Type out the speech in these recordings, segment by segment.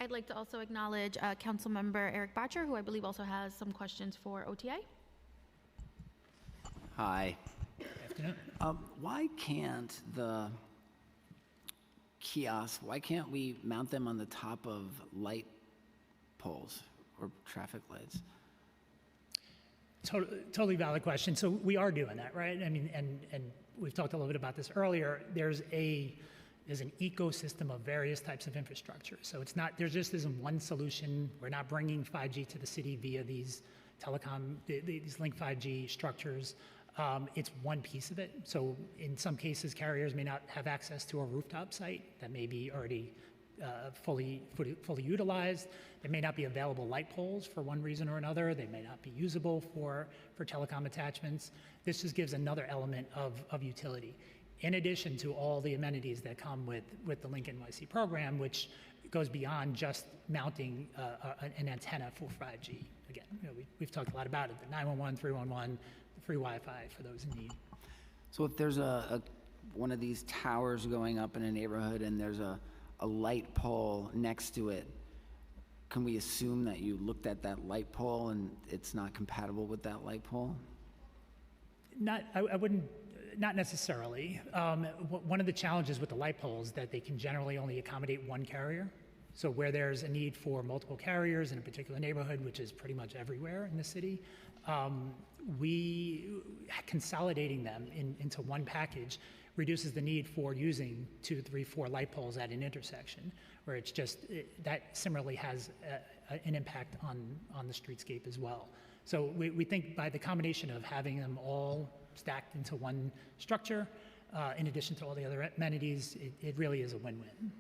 I'd like to also acknowledge Councilmember Eric Botcher, who I believe also has some questions for OTA. Hi. Afternoon. Why can't the kiosks, why can't we mount them on the top of light poles or traffic lights? Totally valid question. So we are doing that, right? I mean, and we've talked a little bit about this earlier. There's an ecosystem of various types of infrastructure. So it's not, there just isn't one solution. We're not bringing 5G to the city via these these Link 5G structures. It's one piece of it. So in some cases, carriers may not have access to a rooftop site that may be already fully utilized. There may not be available light poles for one reason or another. They may not be usable for telecom attachments. This just gives another element of utility, in addition to all the amenities that come with the Link NYC program, which goes beyond just mounting an antenna for 5G. Again, we've talked a lot about it, the 911, 311, the free Wi-Fi for those in need. So if there's one of these towers going up in a neighborhood and there's a light pole next to it, can we assume that you looked at that light pole and it's not compatible with that light pole? I wouldn't, not necessarily. One of the challenges with the light poles that they can generally only accommodate one carrier. So where there's a need for multiple carriers in a particular neighborhood, which is pretty much everywhere in the city, consolidating them into one package reduces the need for using 2, 3, 4 light poles at an intersection, where it's just, that similarly has an impact on the streetscape as well. So we think by the combination of having them all stacked into one structure, in addition to all the other amenities, it really is a win-win.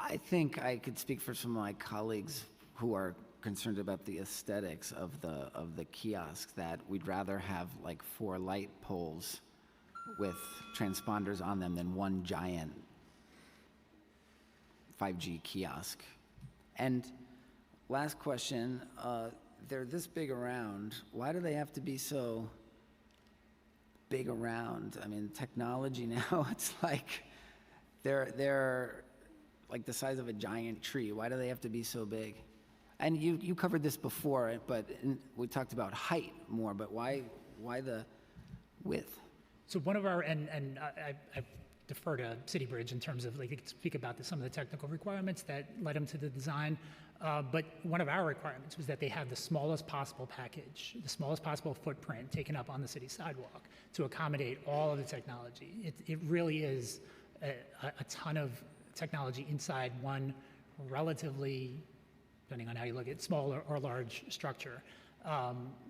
I think I could speak for some of my colleagues who are concerned about the aesthetics of the kiosk, that we'd rather have like 4 light poles with transponders on them than one giant 5G kiosk. And last question, they're this big around. Why do they have to be so big around? I mean, technology now, it's like they're like the size of a giant tree. Why do they have to be so big? And you covered this before, but we talked about height more, but why the width? So one of our, and I defer to City Bridge in terms of, like, they could speak about some of the technical requirements that led them to the design, but one of our requirements was that they have the smallest possible package, the smallest possible footprint taken up on the city sidewalk to accommodate all of the technology. It really is a ton of technology inside one relatively, depending on how you look at it, small or large structure.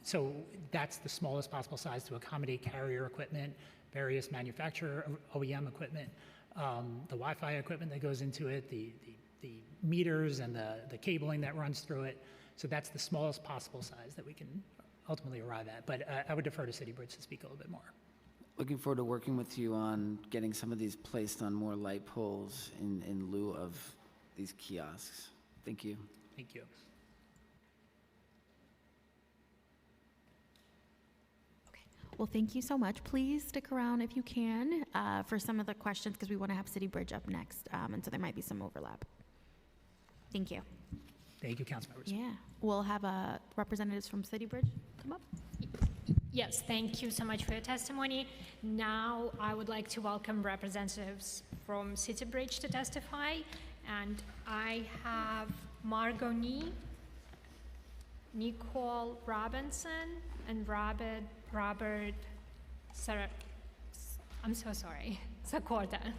So that's the smallest possible size to accommodate carrier equipment, various manufacturer OEM equipment, the Wi-Fi equipment that goes into it, the meters and the cabling that runs through it. So that's the smallest possible size that we can ultimately arrive at. But I would defer to City Bridge to speak a little bit more. Looking forward to working with you on getting some of these placed on more light poles in lieu of these kiosks. Thank you. Thank you. Well, thank you so much. Please stick around if you can for some of the questions, because we want to have City Bridge up next, and so there might be some overlap. Thank you. Thank you, Councilmembers. Yeah. We'll have representatives from City Bridge come up. Yes, thank you so much for your testimony. Now I would like to welcome representatives from City Bridge to testify, and I have Margot Nee, Nicole Robinson, and Robert Sakota.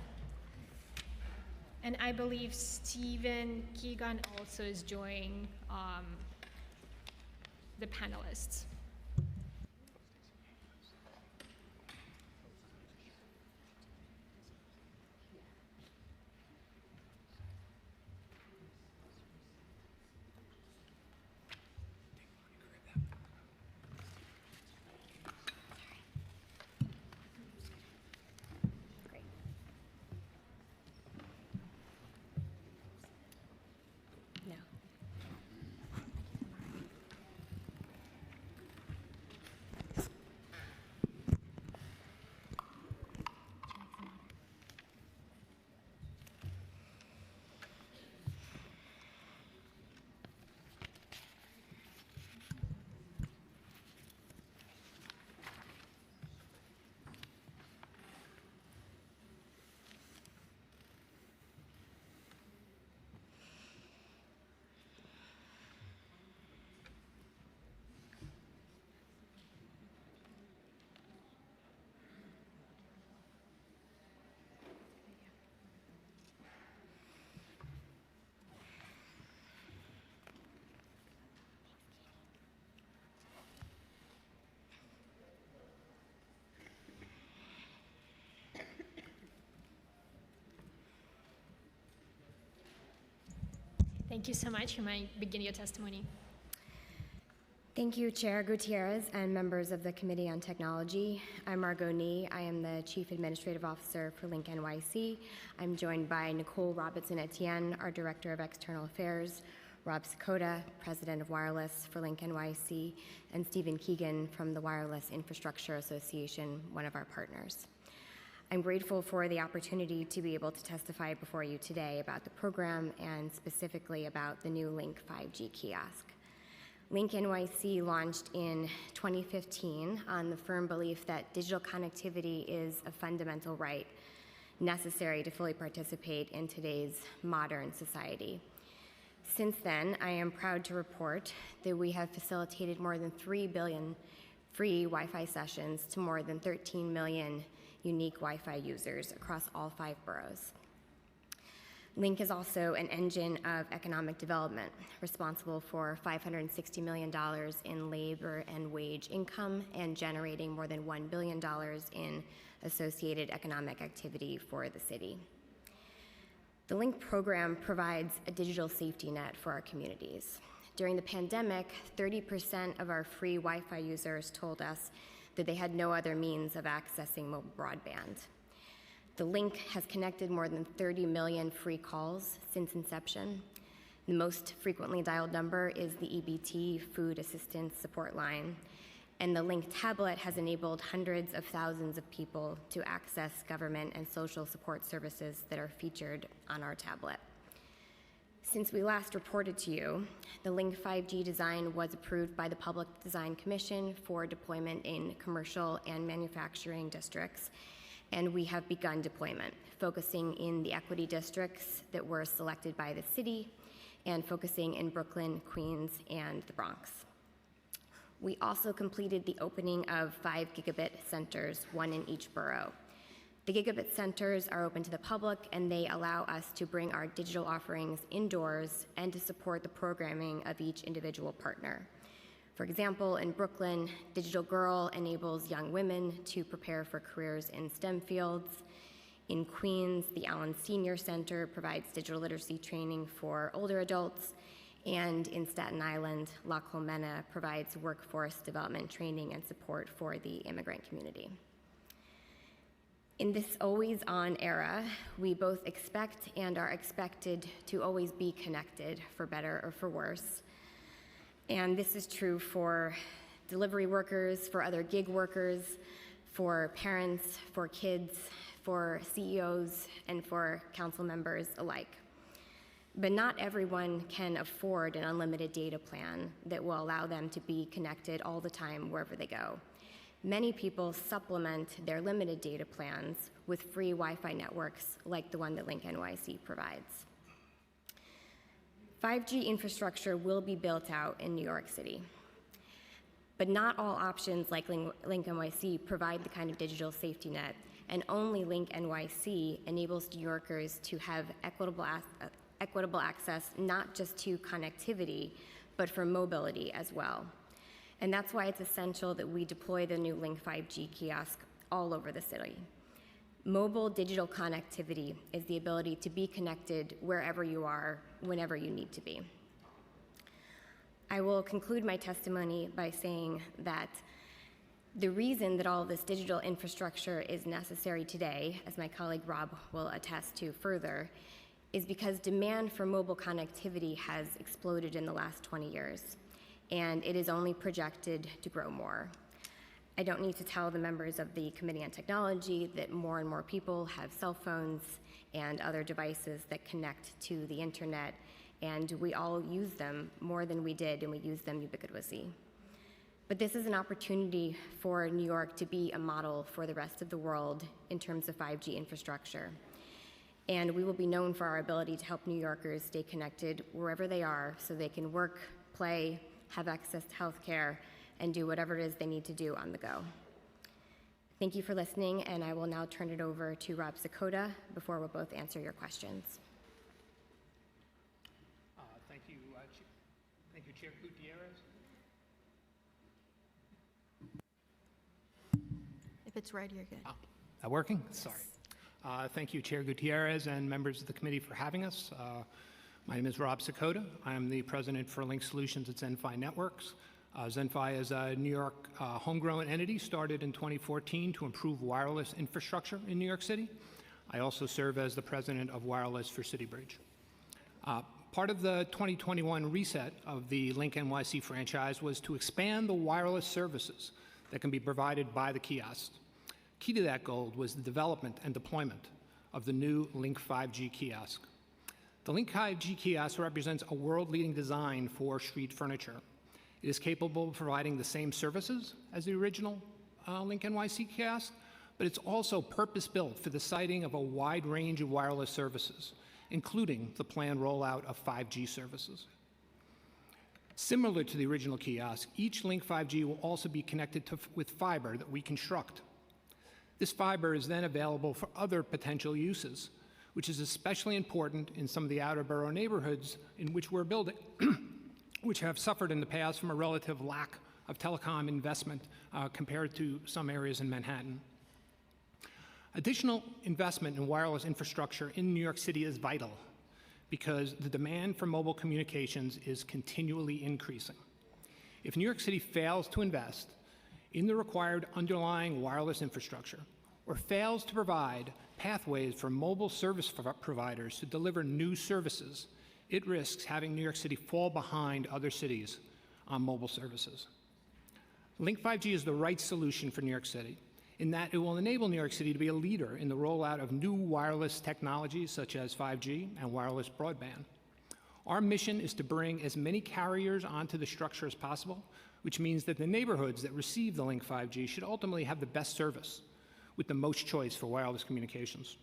And I believe Stephen Keegan also is joining the panelists. Thank you so much. You may begin your testimony. Thank you, Chair Gutierrez and members of the Committee on Technology. I'm Margot Nee. I am the Chief Administrative Officer for Link NYC. I'm joined by Nicole Robertson-Etienne, our Director of External Affairs, Rob Sakota, President of Wireless for Link NYC, and Stephen Keegan from the Wireless Infrastructure Association, one of our partners. I'm grateful for the opportunity to be able to testify before you today about the program and specifically about the new Link 5G kiosk. Link NYC launched in 2015 on the firm belief that digital connectivity is a fundamental right necessary to fully participate in today's modern society. Since then, I am proud to report that we have facilitated more than 3 billion free Wi-Fi sessions to more than 13 million unique Wi-Fi users across all 5 boroughs. Link is also an engine of economic development, responsible for $560 million in labor and wage income and generating more than $1 billion in associated economic activity for the city. The Link program provides a digital safety net for our communities. During the pandemic, 30% of our free Wi-Fi users told us that they had no other means of accessing mobile broadband. The Link has connected more than 30 million free calls since inception. The most frequently dialed number is the EBT Food Assistance Support Line, and the Link tablet has enabled hundreds of thousands of people to access government and social support services that are featured on our tablet. Since we last reported to you, the Link 5G design was approved by the Public Design Commission for deployment in commercial and manufacturing districts, and we have begun deployment, focusing in the equity districts that were selected by the city and focusing in Brooklyn, Queens, and the Bronx. We also completed the opening of 5 gigabit centers, 1 in each borough. The gigabit centers are open to the public, and they allow us to bring our digital offerings indoors and to support the programming of each individual partner. For example, in Brooklyn, Digital Girl enables young women to prepare for careers in STEM fields. In Queens, the Allen Senior Center provides digital literacy training for older adults. And in Staten Island, La Colmena provides workforce development training and support for the immigrant community. In this always-on era, we both expect and are expected to always be connected, for better or for worse. And this is true for delivery workers, for other gig workers, for parents, for kids, for CEOs, and for council members alike. But not everyone can afford an unlimited data plan that will allow them to be connected all the time wherever they go. Many people supplement their limited data plans with free Wi-Fi networks like the one that Link NYC provides. 5G infrastructure will be built out in New York City, but not all options like Link NYC provide the kind of digital safety net, and only Link NYC enables New Yorkers to have equitable access not just to connectivity, but for mobility as well. And that's why it's essential that we deploy the new Link 5G kiosk all over the city. Mobile digital connectivity is the ability to be connected wherever you are, whenever you need to be. I will conclude my testimony by saying that the reason that all of this digital infrastructure is necessary today, as my colleague Rob will attest to further, is because demand for mobile connectivity has exploded in the last 20 years, and it is only projected to grow more. I don't need to tell the members of the Committee on Technology that more and more people have cell phones and other devices that connect to the internet, and we all use them more than we did, and we use them ubiquitously. But this is an opportunity for New York to be a model for the rest of the world in terms of 5G infrastructure. And we will be known for our ability to help New Yorkers stay connected wherever they are so they can work, play, have access to healthcare, and do whatever it is they need to do on the go. Thank you for listening, and I will now turn it over to Rob Sakota before we'll both answer your questions. Thank you, Chair Gutierrez. If it's red, you're good. That working? Sorry. Thank you, Chair Gutierrez and members of the committee for having us. My name is Rob Sakota. I am the president for Link Solutions at Zenfi Networks. Zenfi is a New York homegrown entity started in 2014 to improve wireless infrastructure in New York City. I also serve as the president of Wireless for City Bridge. Part of the 2021 reset of the Link NYC franchise was to expand the wireless services that can be provided by the kiosk. Key to that goal was the development and deployment of the new Link 5G kiosk. The Link 5G kiosk represents a world-leading design for street furniture. It is capable of providing the same services as the original Link NYC kiosk, but it's also purpose-built for the siting of a wide range of wireless services, including the planned rollout of 5G services. Similar to the original kiosk, each Link 5G will also be connected with fiber that we construct. This fiber is then available for other potential uses, which is especially important in some of the outer borough neighborhoods in which we're building, which have suffered in the past from a relative lack of telecom investment compared to some areas in Manhattan. Additional investment in wireless infrastructure in New York City is vital because the demand for mobile communications is continually increasing. If New York City fails to invest in the required underlying wireless infrastructure or fails to provide pathways for mobile service providers to deliver new services, it risks having New York City fall behind other cities on mobile services. Link 5G is the right solution for New York City in that it will enable New York City to be a leader in the rollout of new wireless technologies such as 5G and wireless broadband. Our mission is to bring as many carriers onto the structure as possible, which means that the neighborhoods that receive the Link 5G should ultimately have the best service with the most choice for wireless communications.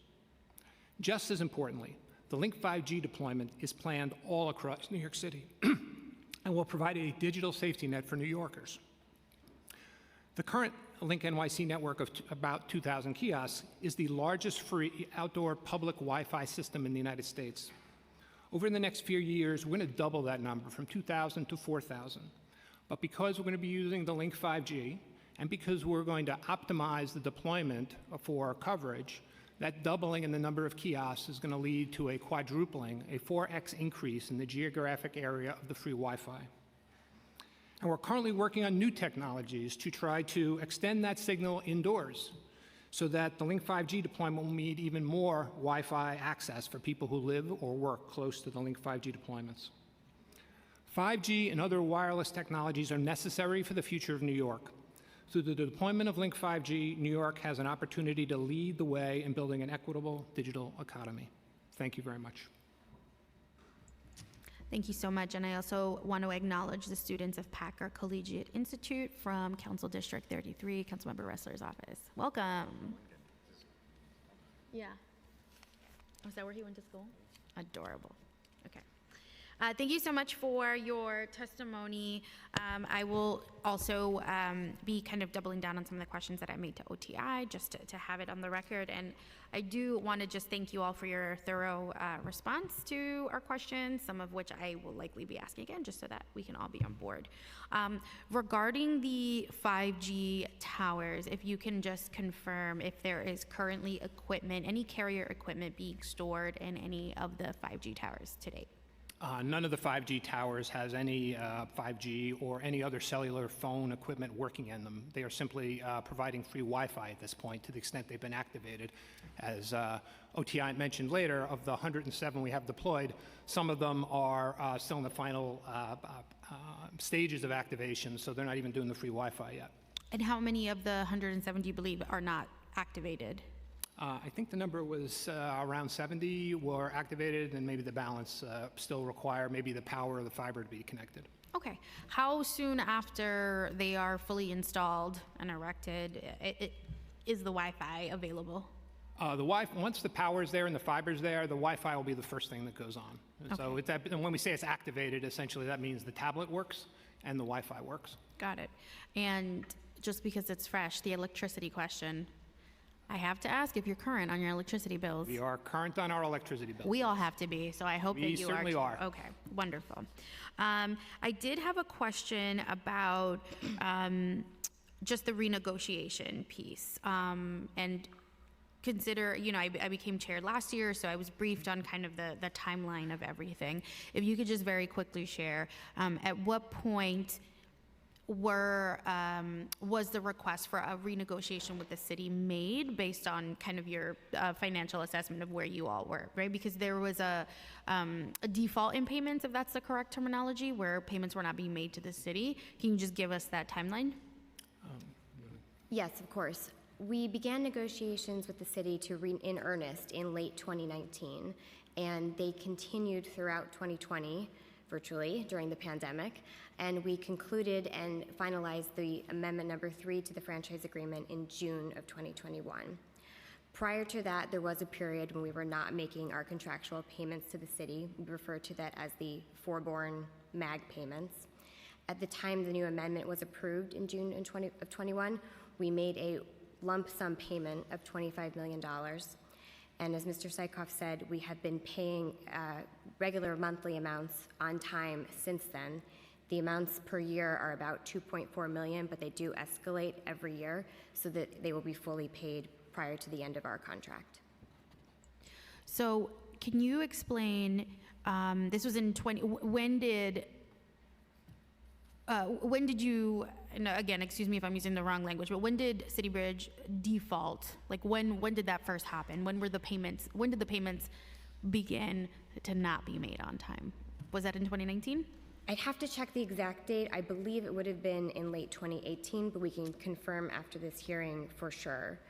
Just as importantly, the Link 5G deployment is planned all across New York City and will provide a digital safety net for New Yorkers. The current Link NYC network of about 2,000 kiosks is the largest free outdoor public Wi-Fi system in the United States. Over the next few years, we're going to double that number from 2,000 to 4,000. But because we're going to be using the Link 5G, and because we're going to optimize the deployment for coverage, that doubling in the number of kiosks is going to lead to a quadrupling, a 4x increase in the geographic area of the free Wi-Fi. And we're currently working on new technologies to try to extend that signal indoors so that the Link 5G deployment will need even more Wi-Fi access for people who live or work close to the Link 5G deployments. 5G and other wireless technologies are necessary for the future of New York. Through the deployment of Link 5G, New York has an opportunity to lead the way in building an equitable digital economy. Thank you very much. Thank you so much. And I also want to acknowledge the students of Packer Collegiate Institute from Council District 33, Councilmember Ressler's office. Welcome. Yeah. Was that where he went to school? Adorable. Okay. Thank you so much for your testimony. I will also be kind of doubling down on some of the questions that I made to OTI, just to have it on the record. And I do want to just thank you all for your thorough response to our questions, some of which I will likely be asking again, just so that we can all be on board. Regarding the 5G towers, if you can just confirm if there is currently equipment, any carrier equipment being stored in any of the 5G towers to date? None of the 5G towers has any 5G or any other cellular phone equipment working in them. They are simply providing free Wi-Fi at this point to the extent they've been activated. As OTI mentioned later, of the 107 we have deployed, some of them are still in the final stages of activation, so they're not even doing the free Wi-Fi yet. And how many of the 107 do you believe are not activated? I think the number was around 70 were activated, and maybe the balance still require maybe the power of the fiber to be connected. Okay. How soon after they are fully installed and erected is the Wi-Fi available? Once the power is there and the fiber is there, the Wi-Fi will be the first thing that goes on. And so and when we say it's activated, essentially that means the tablet works and the Wi-Fi works. Got it. And just because it's fresh, the electricity question, I have to ask if you're current on your electricity bills. We are current on our electricity bills. We all have to be, so I hope that you are. We certainly are. Okay, wonderful. I did have a question about just the renegotiation piece and consider, I became chair last year, so I was briefed on kind of the timeline of everything. If you could just very quickly share, at what point was the request for a renegotiation with the city made based on kind of your financial assessment of where you all were, right? Because there was a default in payments, if that's the correct terminology, where payments were not being made to the city. Can you just give us that timeline? Yes, of course. We began negotiations with the city in earnest in late 2019, and they continued throughout 2020, virtually, during the pandemic, and we concluded and finalized the amendment number 3 to the franchise agreement in June of 2021. Prior to that, there was a period when we were not making our contractual payments to the city. We refer to that as the foreborn MAG payments. At the time the new amendment was approved in June of 21, we made a lump sum payment of $25 million. And as Mr. Sykoff said, we have been paying regular monthly amounts on time since then. The amounts per year are about $2.4 million, but they do escalate every year so that they will be fully paid prior to the end of our contract. So can you explain, this was in when did you, and again, excuse me if I'm using the wrong language, but when did City Bridge default? Like when did that first happen? When did the payments begin to not be made on time? Was that in 2019? I'd have to check the exact date. I believe it would have been in late 2018, but we can confirm after this hearing for sure.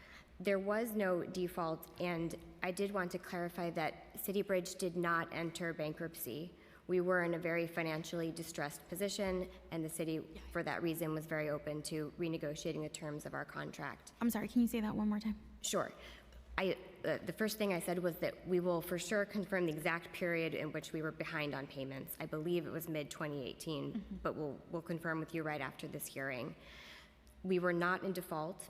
There was no default, and I did want to clarify that City Bridge did not enter bankruptcy. We were in a very financially distressed position, and the city, for that reason, was very open to renegotiating the terms of our contract. I'm sorry, can you say that one more time? Sure. The first thing I said was that we will for sure confirm the exact period in which we were behind on payments. I believe it was mid-2018, but we'll confirm with you right after this hearing. We were not in default,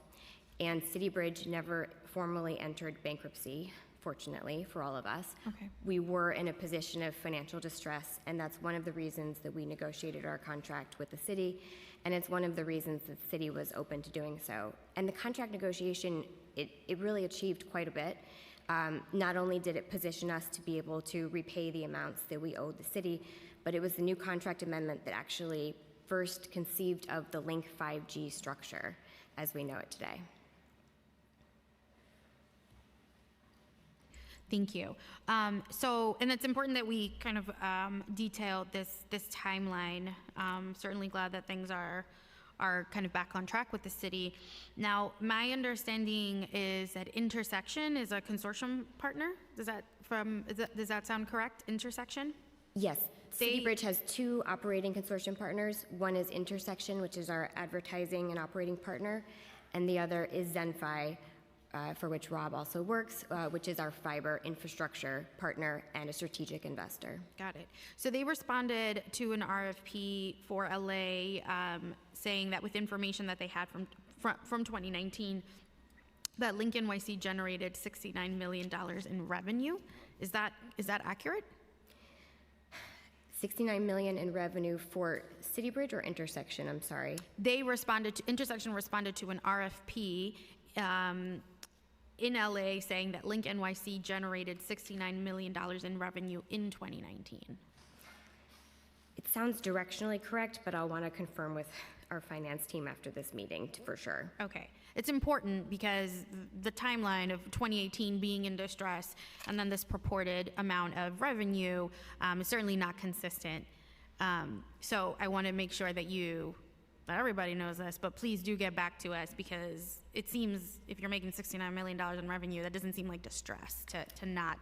and City Bridge never formally entered bankruptcy, fortunately for all of us. Okay. We were in a position of financial distress, and that's one of the reasons that we negotiated our contract with the city, and it's one of the reasons that the city was open to doing so. And the contract negotiation, it really achieved quite a bit. Not only did it position us to be able to repay the amounts that we owed the city, but it was the new contract amendment that actually first conceived of the Link 5G structure as we know it today. Thank you. And it's important that we kind of detail this timeline. Certainly glad that things are kind of back on track with the city. Now, my understanding is that Intersection is a consortium partner. Does that sound correct? Intersection? Yes. City Bridge has 2 operating consortium partners. One is Intersection, which is our advertising and operating partner, and the other is Zenfi, for which Rob also works, which is our fiber infrastructure partner and a strategic investor. Got it. So they responded to an RFP for LA saying that with information that they had from 2019, that Link NYC generated $69 million in revenue. Is that accurate? 69 million in revenue for City Bridge or Intersection? I'm sorry. Intersection responded to an RFP in LA saying that Link NYC generated $69 million in revenue in 2019. It sounds directionally correct, but I'll want to confirm with our finance team after this meeting for sure. Okay. It's important because the timeline of 2018 being in distress and then this purported amount of revenue is certainly not consistent. So I want to make sure that everybody knows this, but please do get back to us because it seems if you're making $69 million in revenue, that doesn't seem like distress to not,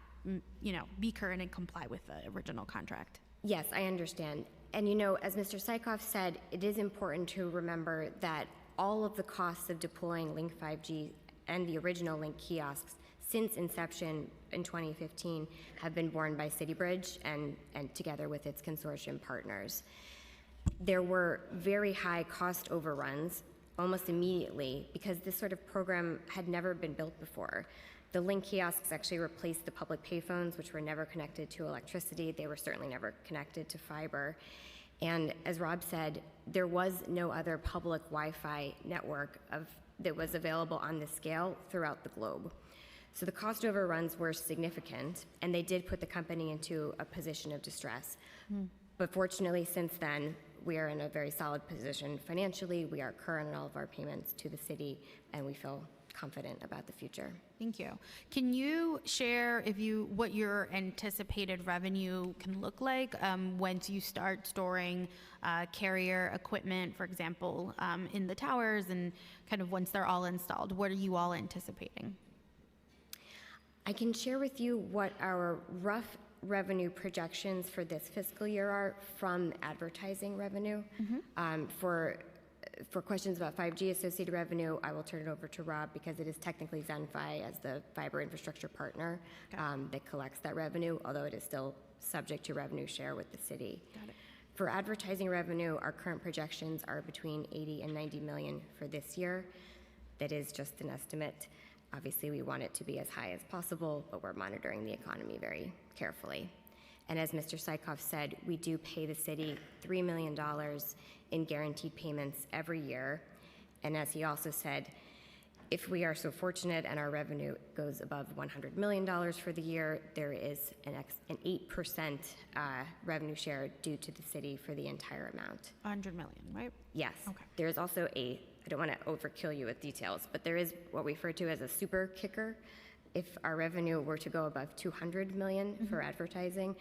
be current and comply with the original contract. Yes, I understand. And as Mr. Sykoff said, it is important to remember that all of the costs of deploying Link 5G and the original Link kiosks since inception in 2015 have been borne by City Bridge and together with its consortium partners. There were very high cost overruns almost immediately because this sort of program had never been built before. The Link kiosks actually replaced the public payphones, which were never connected to electricity. They were certainly never connected to fiber. And as Rob said, there was no other public Wi-Fi network that was available on this scale throughout the globe. So the cost overruns were significant, and they did put the company into a position of distress. But fortunately, since then, we are in a very solid position financially. We are current on all of our payments to the city, and we feel confident about the future. Thank you. Can you share what your anticipated revenue can look like once you start storing carrier equipment, for example, in the towers, and kind of once they're all installed? What are you all anticipating? I can share with you what our rough revenue projections for this fiscal year are from advertising revenue. For questions about 5G associated revenue, I will turn it over to Rob because it is technically Zenfi as the fiber infrastructure partner that collects that revenue, although it is still subject to revenue share with the city. Got it. For advertising revenue, our current projections are between 80 and 90 million for this year. That is just an estimate. Obviously, we want it to be as high as possible, but we're monitoring the economy very carefully. And as Mr. Sykoff said, we do pay the city $3 million in guaranteed payments every year. And as he also said, if we are so fortunate and our revenue goes above $100 million for the year, there is an 8% revenue share due to the city for the entire amount. 100 million, right? Yes. Okay. There is also I don't want to overkill you with details, but there is what we refer to as a super kicker. If our revenue were to go above 200 million for advertising,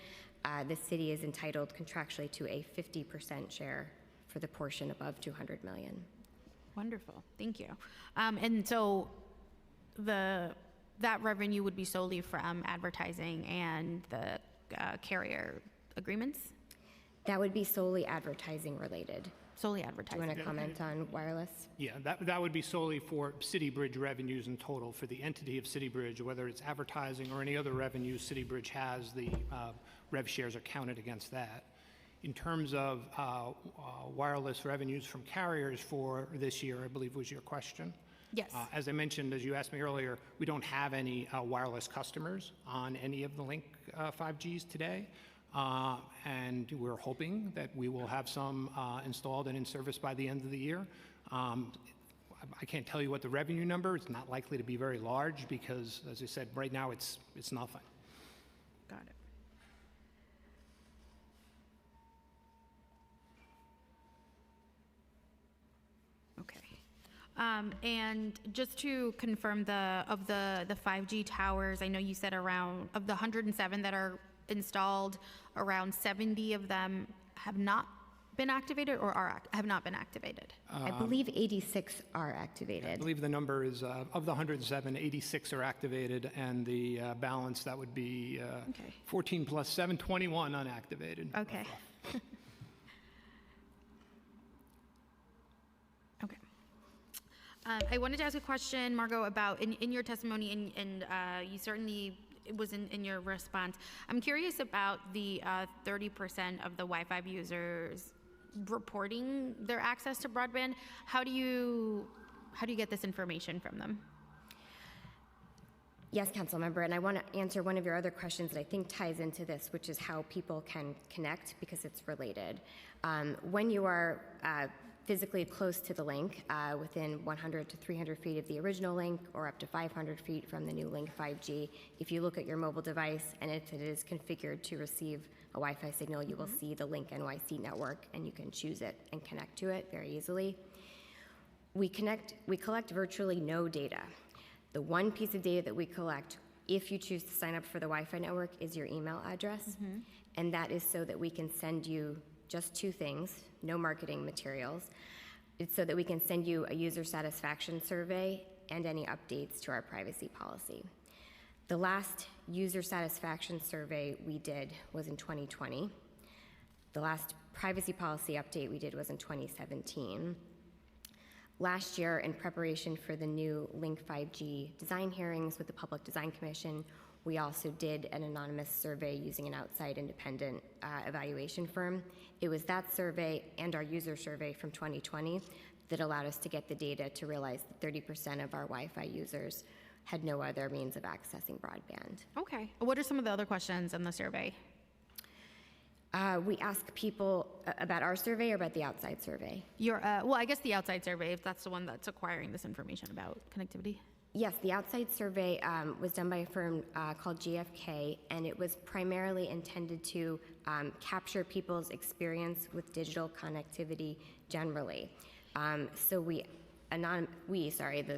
the city is entitled contractually to a 50% share for the portion above 200 million. Wonderful. Thank you. And so that revenue would be solely from advertising and the carrier agreements? That would be solely advertising related. Solely Do advertising. you want to comment on wireless? Yeah, that would be solely for City Bridge revenues in total for the entity of City Bridge, whether it's advertising or any other revenues City Bridge has, the rev shares are counted against that. In terms of wireless revenues from carriers for this year, I believe was your question. Yes. As I mentioned, as you asked me earlier, we don't have any wireless customers on any of the Link 5Gs today. And we're hoping that we will have some installed and in service by the end of the year. I can't tell you what the revenue number. It's not likely to be very large because, as I said, right now it's nothing. Got it. Okay. And just to confirm the 5G towers, I know you said around, of the 107 that are installed, around 70 of them have not been activated or have not been activated? I believe 86 are activated. I believe the number is, of the 107, 86 are activated, and the balance, that would be 14 plus 7, 21 unactivated. Okay. Okay. I wanted to ask a question, Margot, about in your testimony, and you certainly, it was in your response. I'm curious about the 30% of the Wi-Fi users reporting their access to broadband. How do you get this information from them? Yes, Councilmember, and I want to answer one of your other questions that I think ties into this, which is how people can connect because it's related. When you are physically close to the link, within 100 to 300 feet of the original link or up to 500 feet from the new Link 5G, if you look at your mobile device and if it is configured to receive a Wi-Fi signal, you will see the Link NYC network and you can choose it and connect to it very easily. We collect virtually no data. The one piece of data that we collect, if you choose to sign up for the Wi-Fi network, is your email address. And that is so that we can send you just two things, no marketing materials. It's so that we can send you a user satisfaction survey and any updates to our privacy policy. The last user satisfaction survey we did was in 2020. The last privacy policy update we did was in 2017. Last year, in preparation for the new Link 5G design hearings with the Public Design Commission, we also did an anonymous survey using an outside independent evaluation firm. It was that survey and our user survey from 2020 that allowed us to get the data to realize that 30% of our Wi-Fi users had no other means of accessing broadband. Okay. What are some of the other questions in the survey? We ask people about our survey or about the outside survey? Well, I guess the outside survey, if that's the one that's acquiring this information about connectivity. Yes, the outside survey was done by a firm called GFK, and it was primarily intended to capture people's experience with digital connectivity generally. So the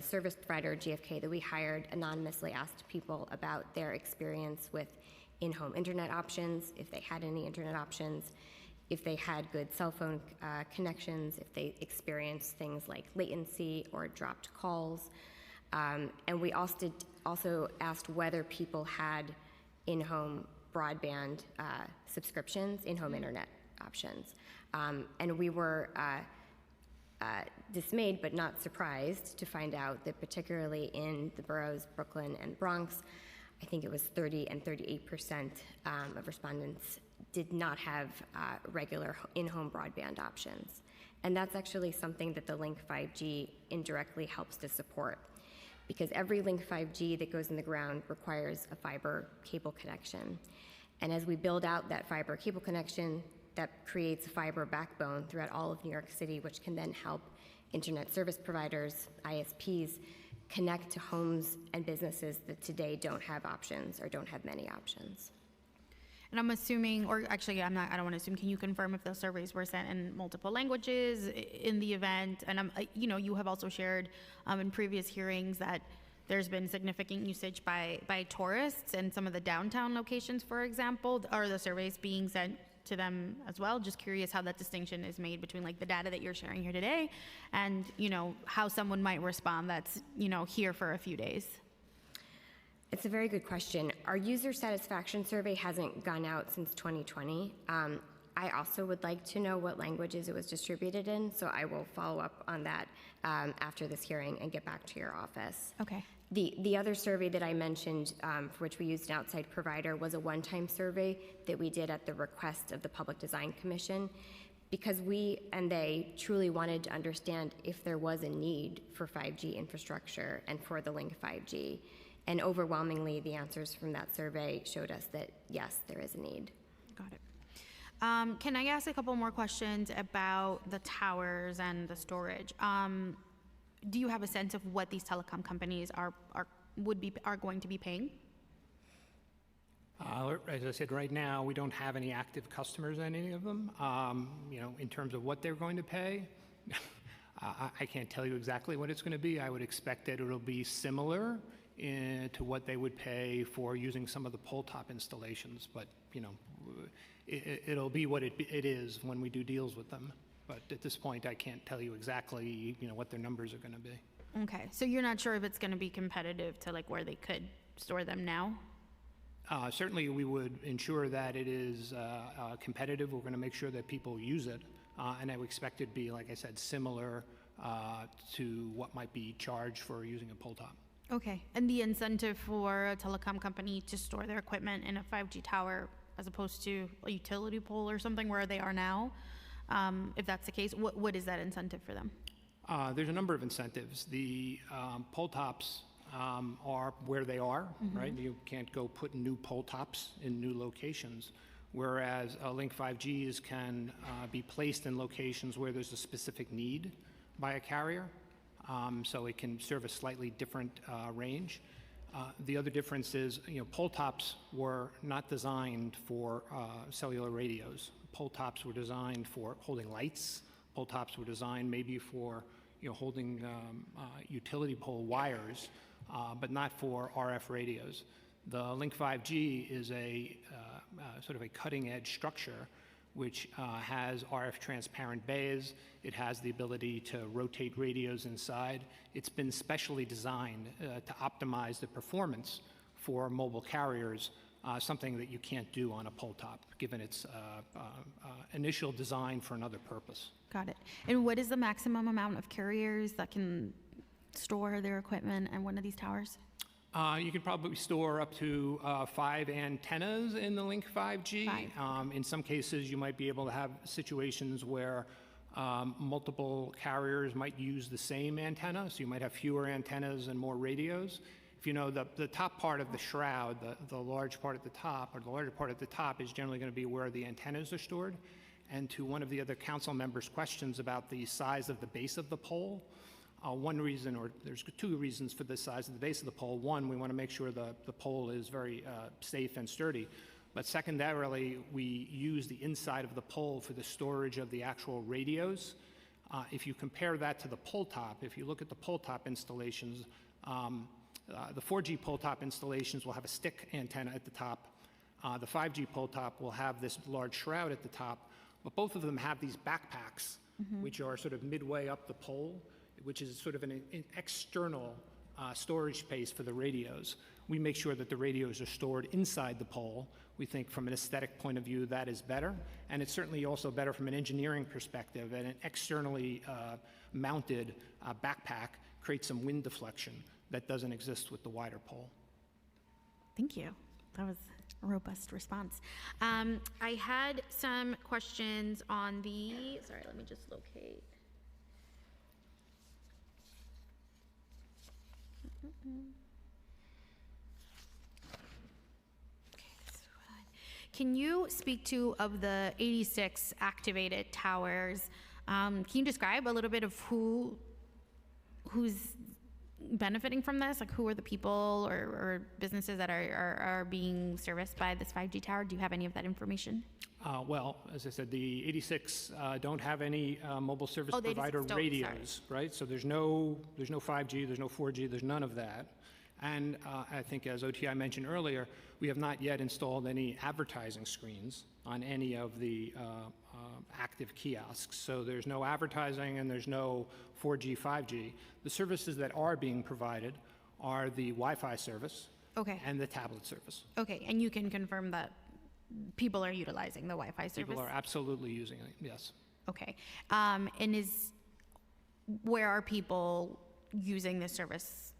service provider GFK that we hired anonymously asked people about their experience with in-home internet options, if they had any internet options, if they had good cell phone connections, if they experienced things like latency or dropped calls. And we also asked whether people had in-home broadband subscriptions, in-home internet options. And we were dismayed but not surprised to find out that particularly in the boroughs, Brooklyn and Bronx, I think it was 30 and 38% of respondents did not have regular in-home broadband options. And that's actually something that the Link 5G indirectly helps to support, because every Link 5G that goes in the ground requires a fiber cable connection. And as we build out that fiber cable connection, that creates a fiber backbone throughout all of New York City, which can then help internet service providers, ISPs, connect to homes and businesses that today don't have options or don't have many options. And I'm assuming, or actually, I don't want to assume, can you confirm if those surveys were sent in multiple languages in the event? And you have also shared in previous hearings that there's been significant usage by tourists in some of the downtown locations, for example. Are the surveys being sent to them as well? Just curious how that distinction is made between like the data that you're sharing here today and, how someone might respond that's, here for a few days. It's a very good question. Our user satisfaction survey hasn't gone out since 2020. I also would like to know what languages it was distributed in, so I will follow up on that after this hearing and get back to your office. Okay. The other survey that I mentioned, for which we used an outside provider, was a one-time survey that we did at the request of the Public Design Commission, because we and they truly wanted to understand if there was a need for 5G infrastructure and for the Link 5G. And overwhelmingly, the answers from that survey showed us that, yes, there is a need. Got it. Can I ask a couple more questions about the towers and the storage? Do you have a sense of what these telecom companies are going to be paying? As I said, right now, we don't have any active customers on any of them. In terms of what they're going to pay, I can't tell you exactly what it's going to be. I would expect that it'll be similar to what they would pay for using some of the pole top installations, but it'll be what it is when we do deals with them. But at this point, I can't tell you exactly what their numbers are going to be. Okay, so you're not sure if it's going to be competitive to like where they could store them now? Certainly, we would ensure that it is competitive. We're going to make sure that people use it, and I would expect it to be, like I said, similar to what might be charged for using a pole top. Okay, and the incentive for a telecom company to store their equipment in a 5G tower as opposed to a utility pole or something where they are now, if that's the case, what is that incentive for them? There's a number of incentives. The pole tops are where they are, right? You can't go put new pole tops in new locations, whereas Link 5Gs can be placed in locations where there's a specific need by a carrier. So it can serve a slightly different range. The other difference is, pole tops were not designed for cellular radios. Pole tops were designed for holding lights. Pole tops were designed maybe for, holding utility pole wires, but not for RF radios. The Link 5G is a sort of a cutting-edge structure which has RF transparent bays. It has the ability to rotate radios inside. It's been specially designed to optimize the performance for mobile carriers, something that you can't do on a pole top, given its initial design for another purpose. Got it. And what is the maximum amount of carriers that can store their equipment in one of these towers? You can probably store up to 5 antennas in the Link 5G. In some cases, you might be able to have situations where multiple carriers might use the same antenna, so you might have fewer antennas and more radios. If you know the top part of the shroud, the large part at the top, or the larger part at the top, is generally going to be where the antennas are stored. And to one of the other council members' questions about the size of the base of the pole, One reason, or there's two reasons for the size of the base of the pole. One, we want to make sure the pole is very safe and sturdy. But secondarily, we use the inside of the pole for the storage of the actual radios. If you compare that to the pole top, if you look at the pole top installations, the 4G pole top installations will have a stick antenna at the top. The 5G pole top will have this large shroud at the top, but both of them have these backpacks, which are sort of midway up the pole, which is sort of an external storage space for the radios. We make sure that the radios are stored inside the pole. We think from an aesthetic point of view that is better, and it's certainly also better from an engineering perspective, and an externally mounted backpack creates some wind deflection that doesn't exist with the wider pole. Thank you. That was a robust response. I had some questions on the, sorry, let me just locate. Can you speak to, of the 86 activated towers, can you describe a little bit of who's benefiting from this? Like, who are the people or businesses that are being serviced by this 5G tower? Do you have any of that information? Well, as I said, the 86 don't have any mobile service provider radios, right? So there's no 5G, there's no 4G, there's none of that. And I think, as OTI mentioned earlier, we have not yet installed any advertising screens on any of the active kiosks. So there's no advertising and there's no 4G, 5G. The services that are being provided are the Wi-Fi service and the tablet service. Okay, and you can confirm that people are utilizing the Wi-Fi service? People are absolutely using it, yes. Okay. And where are people using this service?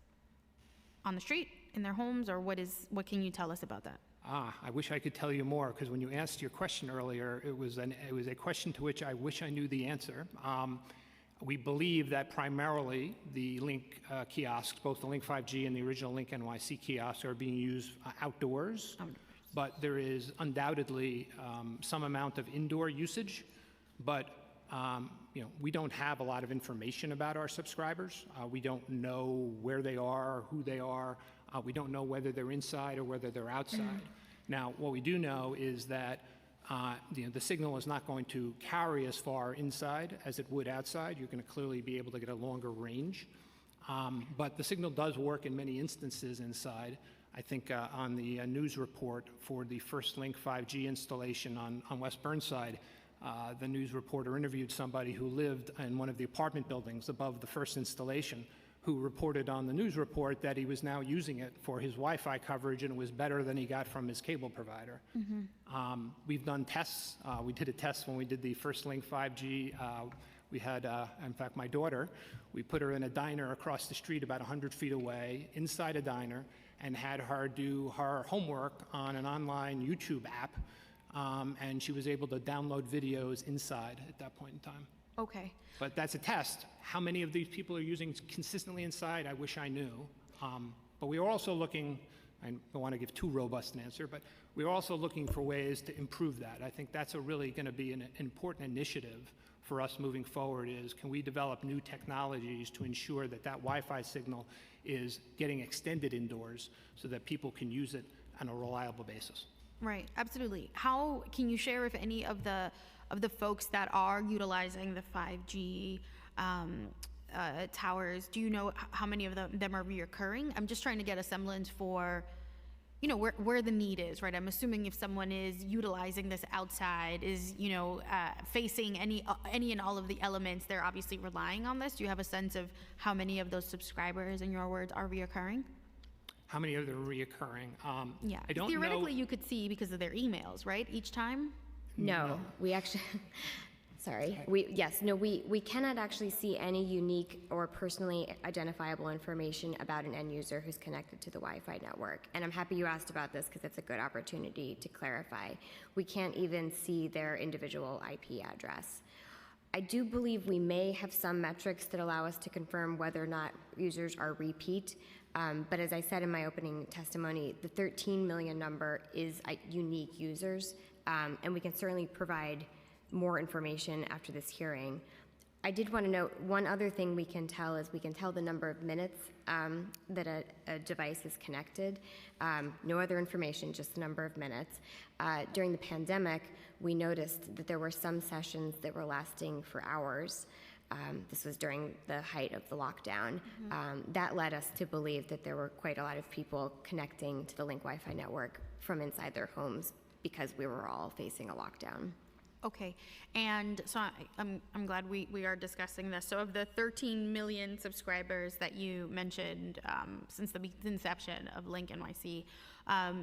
On the street, in their homes, or what can you tell us about that? I wish I could tell you more, because when you asked your question earlier, it was a question to which I wish I knew the answer. We believe that primarily the Link kiosks, both the Link 5G and the original Link NYC kiosks, are being used outdoors. But there is undoubtedly some amount of indoor usage. But we don't have a lot of information about our subscribers. We don't know where they are, who they are. We don't know whether they're inside or whether they're outside. Now, what we do know is that the signal is not going to carry as far inside as it would outside. You're going to clearly be able to get a longer range. But the signal does work in many instances inside. I think on the news report for the first Link 5G installation on West Burnside, the news reporter interviewed somebody who lived in one of the apartment buildings above the first installation, who reported on the news report that he was now using it for his Wi-Fi coverage, and it was better than he got from his cable provider. We've done tests. We did a test when we did the first Link 5G. We had, in fact, my daughter, we put her in a diner across the street about 100 feet away, inside a diner, and had her do her homework on an online YouTube app. And she was able to download videos inside at that point in time. Okay. But that's a test. How many of these people are using consistently inside? I wish I knew. But we are also looking, I don't want to give too robust an answer, but we are also looking for ways to improve that. I think that's really going to be an important initiative for us moving forward, is can we develop new technologies to ensure that Wi-Fi signal is getting extended indoors so that people can use it on a reliable basis. Right, absolutely. How can you share if any of the folks that are utilizing the 5G towers, do you know how many of them are reoccurring? I'm just trying to get a semblance for, where the need is, right? I'm assuming if someone is utilizing this outside, is, facing any and all of the elements, they're obviously relying on this. Do you have a sense of how many of those subscribers, in your words, are reoccurring? How many are there reoccurring? Yeah, I don't theoretically know. you could see because of their emails, right? Each time? No, we actually, sorry. We cannot actually see any unique or personally identifiable information about an end user who's connected to the Wi-Fi network. And I'm happy you asked about this because it's a good opportunity to clarify. We can't even see their individual IP address. I do believe we may have some metrics that allow us to confirm whether or not users are repeat. But as I said in my opening testimony, the 13 million number is unique users, and we can certainly provide more information after this hearing. I did want to note, one other thing we can tell is we can tell the number of minutes that a device is connected. No other information, just the number of minutes. During the pandemic, we noticed that there were some sessions that were lasting for hours. This was during the height of the lockdown. That led us to believe that there were quite a lot of people connecting to the Link Wi-Fi network from inside their homes because we were all facing a lockdown. Okay, and so I'm glad we are discussing this. So of the 13 million subscribers that you mentioned since the inception of Link NYC, what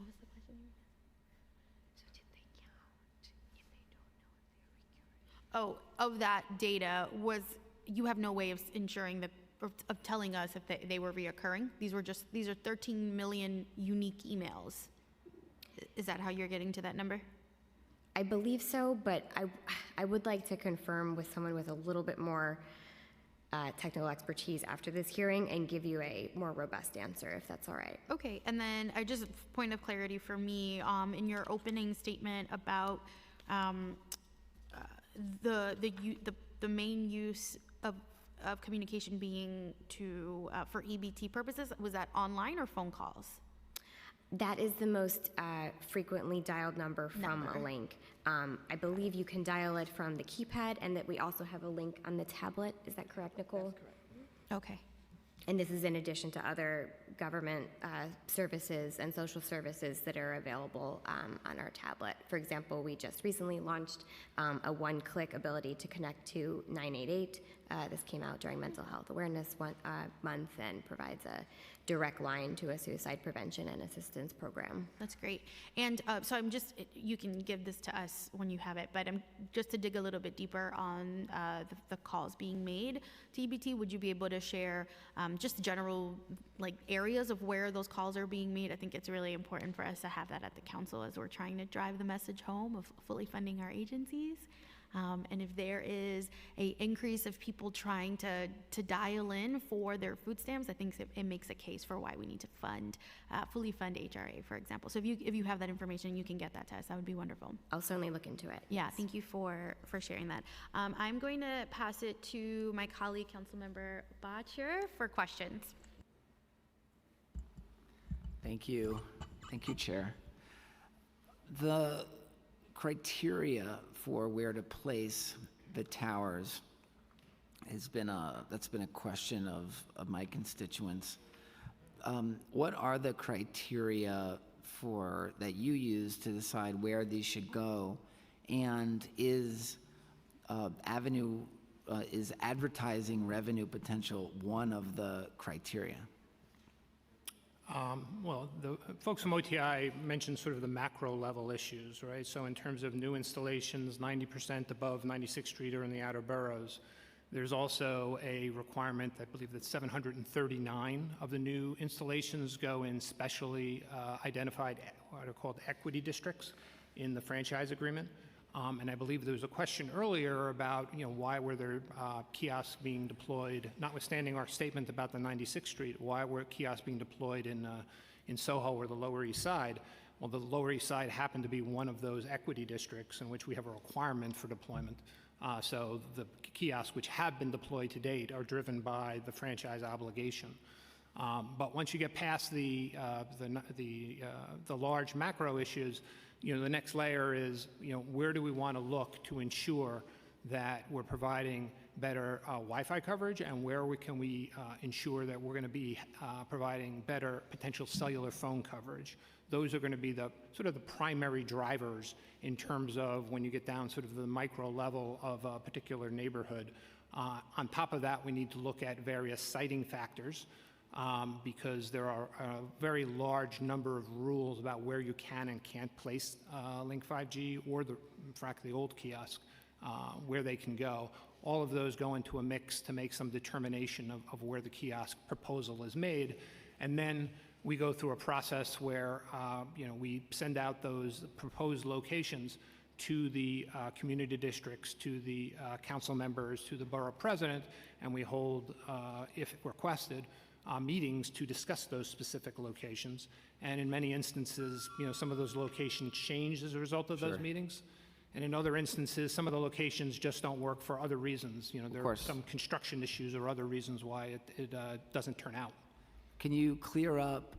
was the question? So did they count if they don't know if they're recurring? Oh, of that data, you have no way of ensuring of telling us if they were reoccurring? These are 13 million unique emails. Is that how you're getting to that number? I believe so, but I would like to confirm with someone with a little bit more technical expertise after this hearing and give you a more robust answer, if that's all right. Okay, and then just point of clarity for me, in your opening statement about the main use of communication being for EBT purposes, was that online or phone calls? That is the most frequently dialed number from a link. I believe you can dial it from the keypad, and that we also have a link on the tablet. Is that correct, Nicole? That's correct. Okay. And this is in addition to other government services and social services that are available on our tablet. For example, we just recently launched a one-click ability to connect to 988. This came out during Mental Health Awareness Month and provides a direct line to a suicide prevention and assistance program. That's great. And so you can give this to us when you have it, but just to dig a little bit deeper on the calls being made to EBT, would you be able to share just general areas of where those calls are being made? I think it's really important for us to have that at the council as we're trying to drive the message home of fully funding our agencies. And if there is an increase of people trying to dial in for their food stamps, I think it makes a case for why we need to fully fund HRA, for example. So if you have that information, you can get that to us. That would be wonderful. I'll certainly look into it. Yeah, thank you for sharing that. I'm going to pass it to my colleague, Councilmember Botcher, for questions. Thank you. Thank you, Chair. The criteria for where to place the towers that's been a question of my constituents. What are the criteria that you use to decide where these should go? And is advertising revenue potential one of the criteria? Well, the folks from OTI mentioned sort of the macro level issues, right? So in terms of new installations, 90% above 96th Street or in the outer boroughs. There's also a requirement, I believe that 739 of the new installations go in specially identified, what are called equity districts in the franchise agreement. And I believe there was a question earlier about, why were there kiosks being deployed, notwithstanding our statement about the 96th Street, why were kiosks being deployed in Soho or the Lower East Side? Well, the Lower East Side happened to be one of those equity districts in which we have a requirement for deployment. So the kiosks which have been deployed to date are driven by the franchise obligation. But once you get past the large macro issues, the next layer is, where do we want to look to ensure that we're providing better Wi-Fi coverage, and where can we ensure that we're going to be providing better potential cellular phone coverage? Those are going to be the sort of the primary drivers in terms of when you get down sort of the micro level of a particular neighborhood. On top of that, we need to look at various siting factors. Because there are a very large number of rules about where you can and can't place Link 5G or, in fact, the old kiosk, where they can go. All of those go into a mix to make some determination of where the kiosk proposal is made. And then we go through a process where, we send out those proposed locations to the community districts, to the council members, to the borough president, and we hold, if requested, meetings to discuss those specific locations. And in many instances, some of those locations change as a result of those meetings. And in other instances, some of the locations just don't work for other reasons. You know, there are course. some construction issues or other reasons why it doesn't turn out. Can you clear up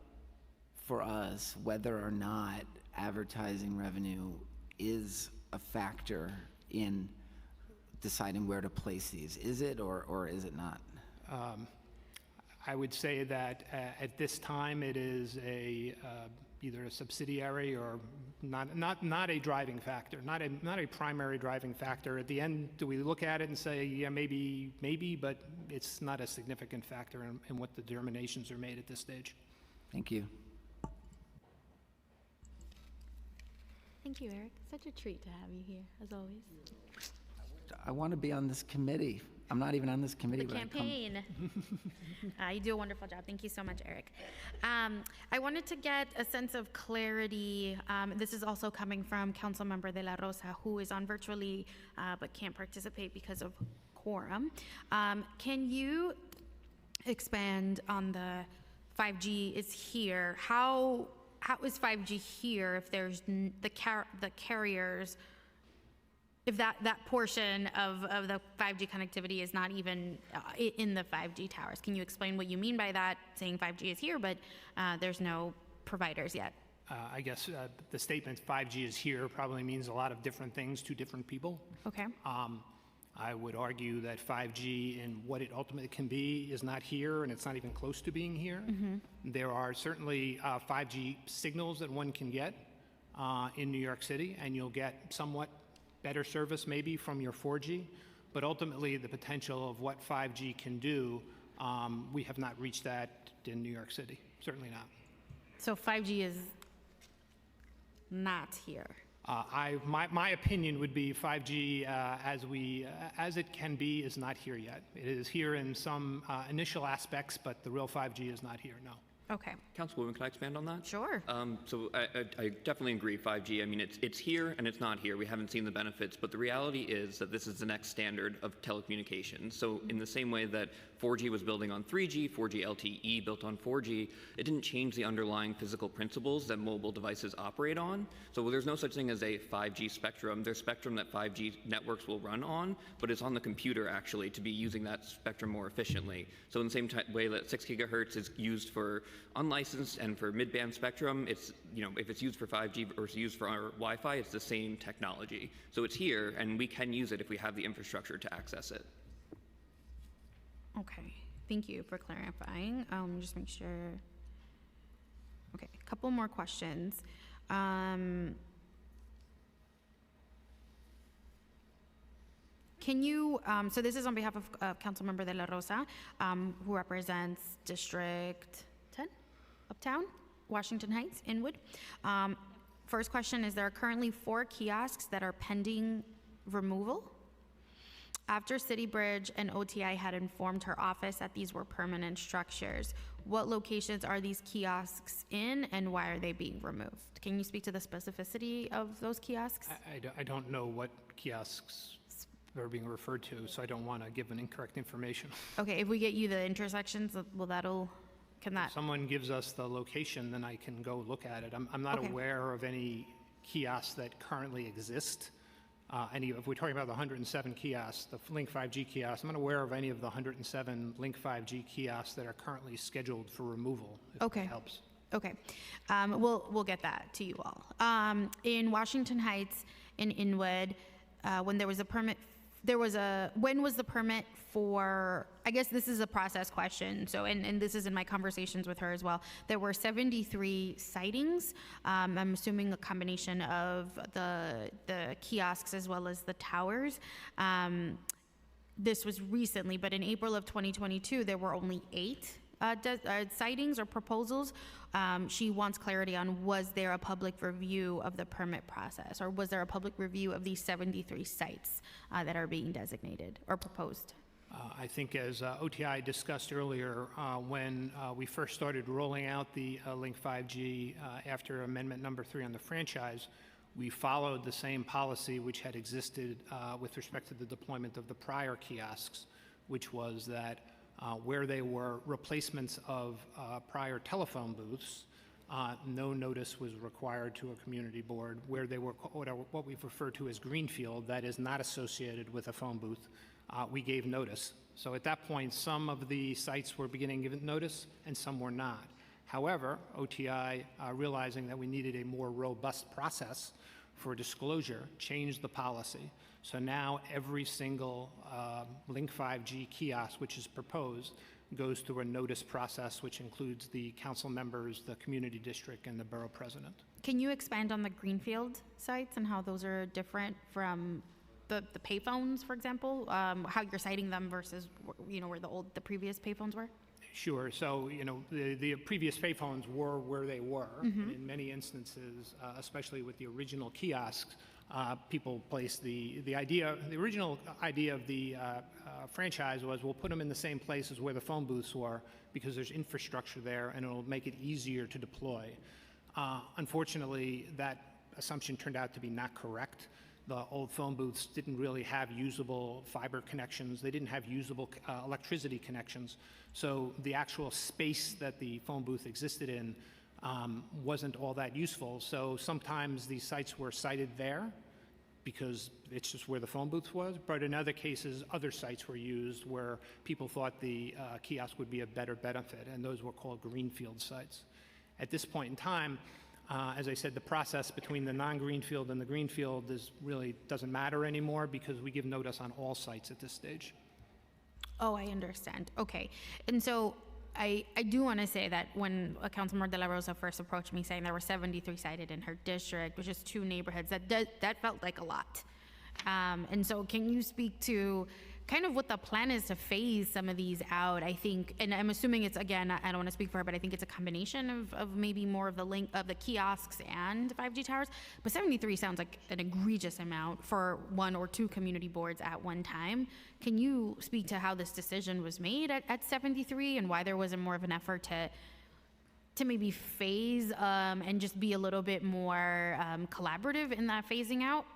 for us whether or not advertising revenue is a factor in deciding where to place these? Is it or is it not? I would say that at this time it is either a subsidiary or not a driving factor, not a primary driving factor. At the end, do we look at it and say, yeah, maybe, but it's not a significant factor in what the determinations are made at this stage. Thank you. Thank you, Eric. Such a treat to have you here, as always. I want to be on this committee. I'm not even on this committee. The but I come- campaign. You do a wonderful job. Thank you so much, Eric. I wanted to get a sense of clarity. This is also coming from Councilmember De La Rosa, who is on virtually but can't participate because of quorum. Can you expand on the 5G is here? How is 5G here if there's the carriers? If that portion of the 5G connectivity is not even in the 5G towers. Can you explain what you mean by that, saying 5G is here, but there's no providers yet? I guess the statement 5G is here probably means a lot of different things to different people. Okay. I would argue that 5G and what it ultimately can be is not here, and it's not even close to being here. There are certainly 5G signals that one can get in New York City, and you'll get somewhat better service maybe from your 4G, but ultimately the potential of what 5G can do, we have not reached that in New York City, certainly not. So 5G is not here. My opinion would be 5G as it can be is not here yet. It is here in some initial aspects, but the real 5G is not here, no. Okay, Councilwoman, can I expand on that? sure. So I definitely agree, 5G, I mean, it's here and it's not here. We haven't seen the benefits, but the reality is that this is the next standard of telecommunications. So in the same way that 4G was building on 3G, 4G LTE built on 4G, it didn't change the underlying physical principles that mobile devices operate on. So there's no such thing as a 5G spectrum. There's spectrum that 5G networks will run on, but it's on the computer actually to be using that spectrum more efficiently. So in the same way that 6 gigahertz is used for unlicensed and for mid-band spectrum, it's, if it's used for 5G or it's used for our Wi-Fi, it's the same technology. So it's here, and we can use it if we have the infrastructure to access it. Okay, thank you for clarifying. Just make sure. Okay, a couple more questions. Can you, so this is on behalf of Councilmember De La Rosa, who represents District 10, Uptown, Washington Heights, Inwood. First question is, there are currently 4 kiosks that are pending removal. After City Bridge and OTI had informed her office that these were permanent structures, what locations are these kiosks in and why are they being removed? Can you speak to the specificity of those kiosks? I don't know what kiosks are being referred to, so I don't want to give an incorrect information. Okay, if we get you the intersections, can that? If someone gives us the location, then I can go look at it. I'm not Okay. aware of any kiosks that currently exist. If we're talking about the 107 kiosks, the Link 5G kiosks, I'm not aware of any of the 107 Link 5G kiosks that are currently scheduled for removal, if Okay. that helps. Okay, we'll get that to you all. In Washington Heights, in Inwood, when there was a permit, when was the permit for, I guess this is a process question, so, and this is in my conversations with her as well. There were 73 sightings. I'm assuming a combination of the kiosks as well as the towers. This was recently, but in April of 2022, there were only 8 sightings or proposals. She wants clarity on, was there a public review of the permit process, or was there a public review of these 73 sites that are being designated or proposed? I think as OTI discussed earlier, when we first started rolling out the Link 5G after Amendment number 3 on the franchise, we followed the same policy which had existed with respect to the deployment of the prior kiosks, which was that where they were replacements of prior telephone booths, no notice was required to a community board where they were what we've referred to as greenfield, that is not associated with a phone booth. We gave notice. So at that point, some of the sites were beginning to give notice and some were not. However, OTI, realizing that we needed a more robust process for disclosure, changed the policy. So now every single Link 5G kiosk which is proposed goes through a notice process which includes the council members, the community district, and the borough president. Can you expand on the greenfield sites and how those are different from the payphones, for example? How you're citing them versus, where the previous payphones were? Sure. So, the previous payphones were where they were. And in many instances, especially with the original kiosks, people placed the original idea of the franchise was we'll put them in the same places where the phone booths were because there's infrastructure there and it'll make it easier to deploy. Unfortunately, that assumption turned out to be not correct. The old phone booths didn't really have usable fiber connections. They didn't have usable electricity connections. So the actual space that the phone booth existed in wasn't all that useful. So sometimes these sites were sited there because it's just where the phone booth was. But in other cases, other sites were used where people thought the kiosk would be a better benefit, and those were called greenfield sites. At this point in time, as I said, the process between the non-greenfield and the greenfield really doesn't matter anymore because we give notice on all sites at this stage. Oh, I understand. Okay. And so I do want to say that when Councilmember De La Rosa first approached me saying there were 73 cited in her district, which is 2 neighborhoods, that felt like a lot. And so can you speak to kind of what the plan is to phase some of these out? I think, and I'm assuming it's, again, I don't want to speak for her, but I think it's a combination of maybe more of the kiosks and 5G towers. But 73 sounds like an egregious amount for 1 or 2 community boards at one time. Can you speak to how this decision was made at 73 and why there wasn't more of an effort to maybe phase and just be a little bit more collaborative in that phasing out?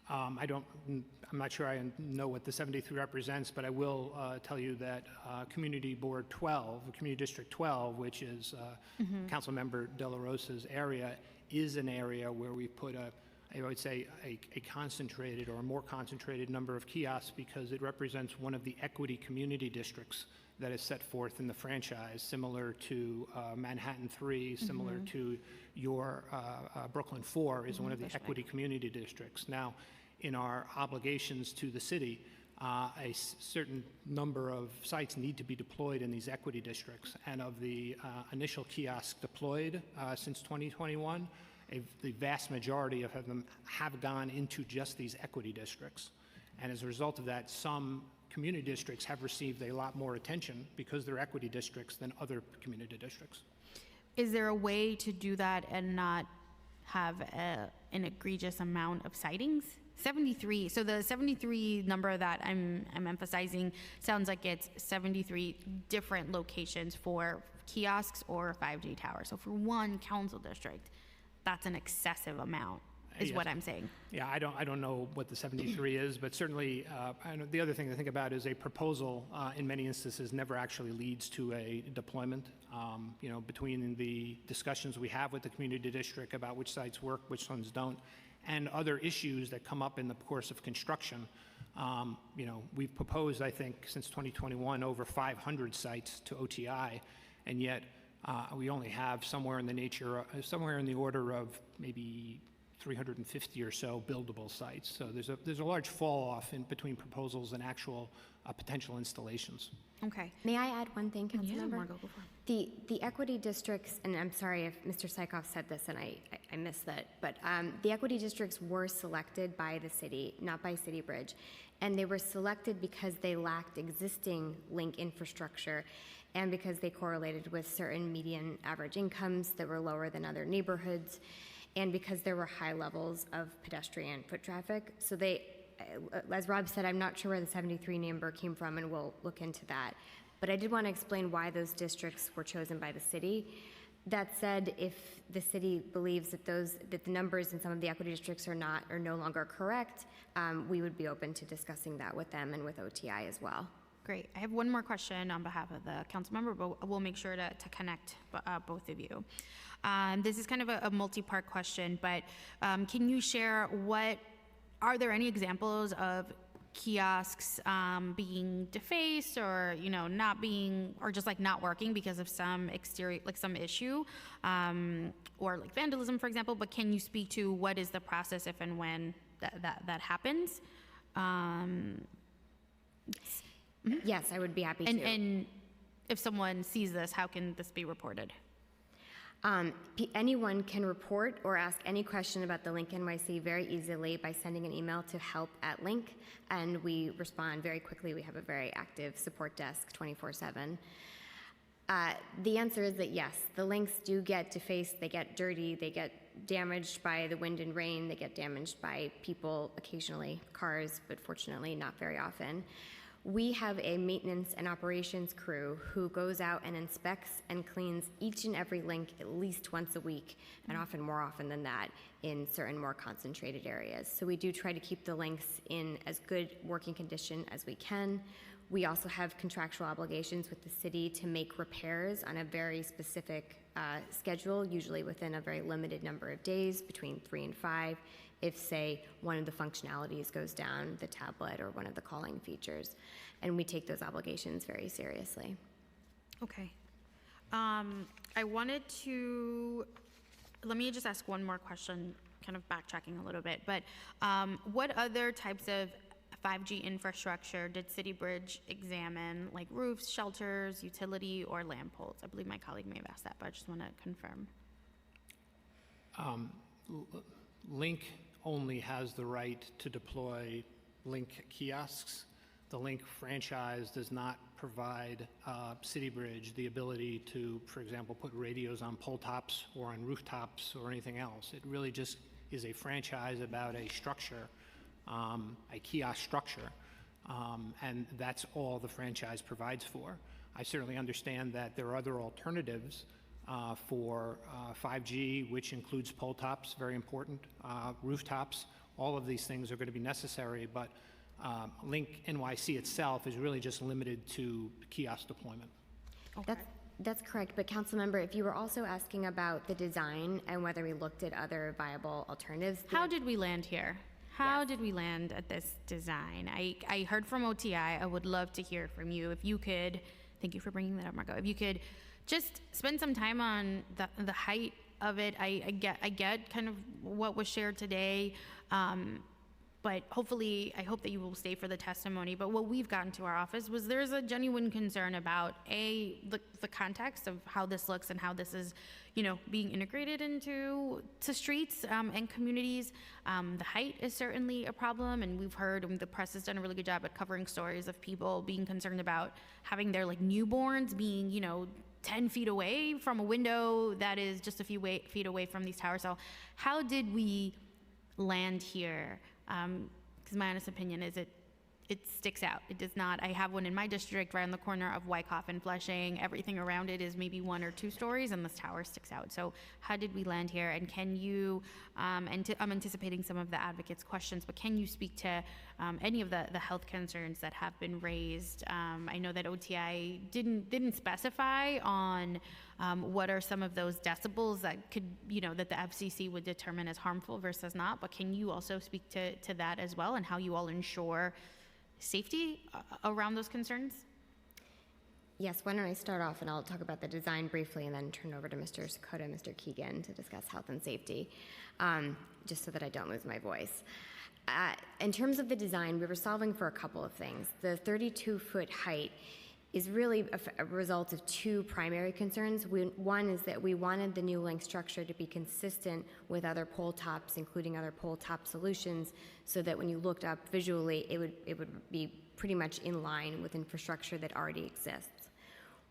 I'm not sure I know what the 73 represents, but I will tell you that Community Board 12, Community District 12, which is Councilmember De La Rosa's area, is an area where we put I would say a concentrated or a more concentrated number of kiosks because it represents one of the equity community districts that is set forth in the franchise, similar to Manhattan 3, similar to your Brooklyn 4 is one of the equity community districts. Now, in our obligations to the city, a certain number of sites need to be deployed in these equity districts. And of the initial kiosks deployed since 2021, the vast majority of them have gone into just these equity districts. And as a result of that, some community districts have received a lot more attention because they're equity districts than other community districts. Is there a way to do that and not have an egregious amount of sightings? 73, so the 73 number that I'm emphasizing sounds like it's 73 different locations for kiosks or 5G towers. So for one council district, that's an excessive amount, is Yes. what I'm saying. Yeah, I don't know what the 73 is, but certainly the other thing to think about is a proposal in many instances never actually leads to a deployment. Between the discussions we have with the community district about which sites work, which ones don't, and other issues that come up in the course of construction. We've proposed, I think, since 2021, over 500 sites to OTI, and yet we only have somewhere in the order of maybe 350 or so buildable sites. So there's a large fall off in between proposals and actual potential installations. Okay. May I add one thing, Councilmember? Margo, go for it. The equity districts, and I'm sorry if Mr. Sykoff said this and I missed that, but the equity districts were selected by the city, not by City Bridge, and they were selected because they lacked existing link infrastructure and because they correlated with certain median average incomes that were lower than other neighborhoods, and because there were high levels of pedestrian foot traffic. So they, as Rob said, I'm not sure where the 73 number came from, and we'll look into that. But I did want to explain why those districts were chosen by the city. That said, if the city believes that the numbers in some of the equity districts are no longer correct, we would be open to discussing that with them and with OTI as well. Great. I have one more question on behalf of the council member, but we'll make sure to connect both of you. This is kind of a multi-part question, but can you share are there any examples of kiosks being defaced or, not being, or just like not working because of some exterior, like some issue, or like vandalism, for example, but can you speak to what is the process if and when that happens? Yes, I would be happy to. And if someone sees this, how can this be reported? Anyone can report or ask any question about the Link NYC very easily by sending an email to help@link, and we respond very quickly. We have a very active support desk 24/7. The answer is that yes, the links do get defaced, they get dirty, they get damaged by the wind and rain, they get damaged by people, occasionally cars, but fortunately not very often. We have a maintenance and operations crew who goes out and inspects and cleans each and every link at least once a week, and often more often than that in certain more concentrated areas. So we do try to keep the links in as good working condition as we can. We also have contractual obligations with the city to make repairs on a very specific schedule, usually within a very limited number of days, between 3 and 5. If, say, one of the functionalities goes down, the tablet or one of the calling features. And we take those obligations very seriously. Okay. Let me just ask one more question, kind of backtracking a little bit, but what other types of 5G infrastructure did City Bridge examine, like roofs, shelters, utility, or lamp poles? I believe my colleague may have asked that, but I just want to confirm. Link only has the right to deploy Link kiosks. The Link franchise does not provide City Bridge the ability to, for example, put radios on pole tops or on rooftops or anything else. It really just is a franchise about a structure, a kiosk structure, and that's all the franchise provides for. I certainly understand that there are other alternatives for 5G, which includes pole tops, very important, rooftops. All of these things are going to be necessary, but Link NYC itself is really just limited to kiosk deployment. Okay. That's correct, but Councilmember, if you were also asking about the design and whether we looked at other viable alternatives. How did we land here? How did we land at this design? I heard from OTI. I would love to hear from you. If you could, thank you for bringing that up, Margot. If you could just spend some time on the height of it. I get kind of what was shared today, but hopefully, I hope that you will stay for the testimony. But what we've gotten to our office was there's a genuine concern about the context of how this looks and how this is, being integrated into streets and communities. The height is certainly a problem, and we've heard, the press has done a really good job at covering stories of people being concerned about having their newborns being, 10 feet away from a window that is just a few feet away from these towers. So how did we land here? Because my honest opinion is it sticks out. It does not. I have one in my district right on the corner of Wyckoff and Flushing. Everything around it is maybe 1 or 2 stories, and this tower sticks out. So how did we land here? And can you, I'm anticipating some of the advocates' questions, but can you speak to any of the health concerns that have been raised? I know that OTI didn't specify on what are some of those decibels that could, that the FCC would determine as harmful versus not, but can you also speak to that as well, and how you all ensure safety around those concerns? Yes, why don't I start off and I'll talk about the design briefly and then turn over to Mr. Sakota and Mr. Keegan to discuss health and safety, just so that I don't lose my voice. In terms of the design, we were solving for a couple of things. The 32-foot height is really a result of 2 primary concerns. One is that we wanted the new link structure to be consistent with other pole tops, including other pole top solutions, so that when you looked up visually, it would be pretty much in line with infrastructure that already exists.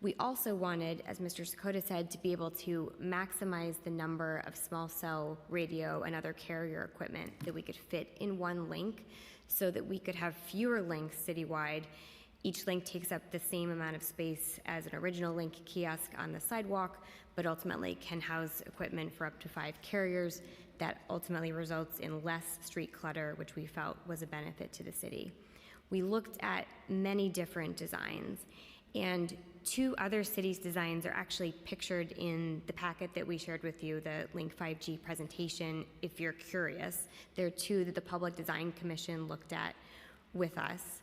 We also wanted, as Mr. Sakota said, to be able to maximize the number of small cell radio and other carrier equipment that we could fit in one link, so that we could have fewer links citywide. Each link takes up the same amount of space as an original link kiosk on the sidewalk, but ultimately can house equipment for up to 5 carriers. That ultimately results in less street clutter, which we felt was a benefit to the city. we looked at many different designs, and 2 other cities' designs are actually pictured in the packet that we shared with you, the Link 5G presentation, if you're curious. There are 2 that the Public Design Commission looked at with us.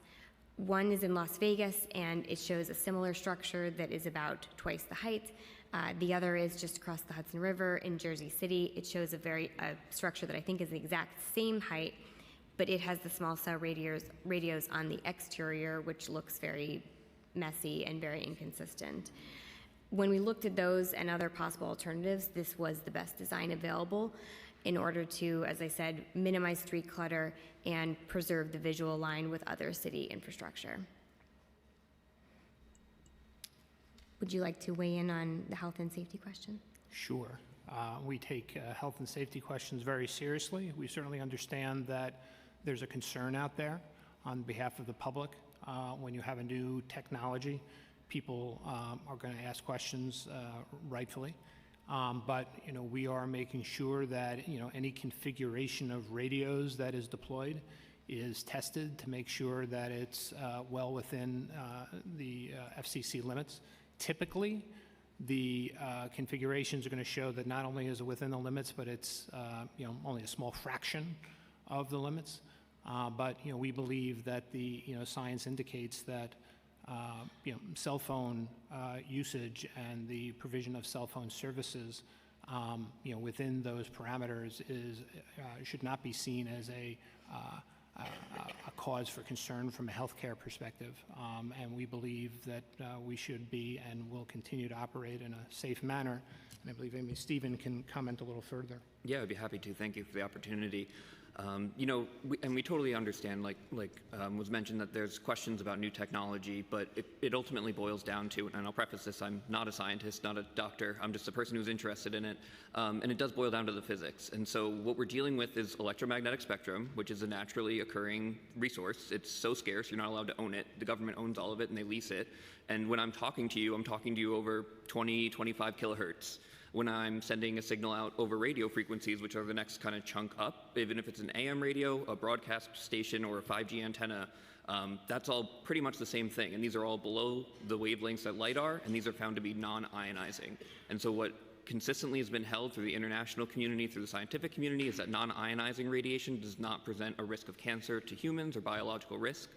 One is in Las Vegas, and it shows a similar structure that is about twice the height. The other is just across the Hudson River in Jersey City. It shows a structure that I think is the exact same height, but it has the small cell radios on the exterior, which looks very messy and very inconsistent. When we looked at those and other possible alternatives, this was the best design available in order to, as I said, minimize street clutter and preserve the visual line with other city infrastructure. Would you like to weigh in on the health and safety question? Sure. We take health and safety questions very seriously. We certainly understand that there's a concern out there on behalf of the public. When you have a new technology, people are going to ask questions rightfully. But we are making sure that any configuration of radios that is deployed is tested to make sure that it's well within the FCC limits. Typically, the configurations are going to show that not only is it within the limits, but it's only a small fraction of the limits. But we believe that the science indicates that cell phone usage and the provision of cell phone services within those parameters should not be seen as a cause for concern from a healthcare perspective, and we believe that we should be and will continue to operate in a safe manner. And I believe Amy Stephen can comment a little further. Yeah, I'd be happy to. Thank you for the opportunity. We totally understand, like was mentioned, that there's questions about new technology, but it ultimately boils down to, and I'll preface this, I'm not a scientist, not a doctor, I'm just a person who's interested in it, and it does boil down to the physics. And so what we're dealing with is electromagnetic spectrum, which is a naturally occurring resource. It's so scarce, you're not allowed to own it. The government owns all of it and they lease it. And when I'm talking to you over 20, 25 kilohertz. When I'm sending a signal out over radio frequencies, which are the next kind of chunk up, even if it's an AM radio, a broadcast station, or a 5G antenna, that's all pretty much the same thing. And these are all below the wavelengths that light are, and these are found to be non-ionizing. And so what consistently has been held through the international community, through the scientific community, is that non-ionizing radiation does not present a risk of cancer to humans or biological risk.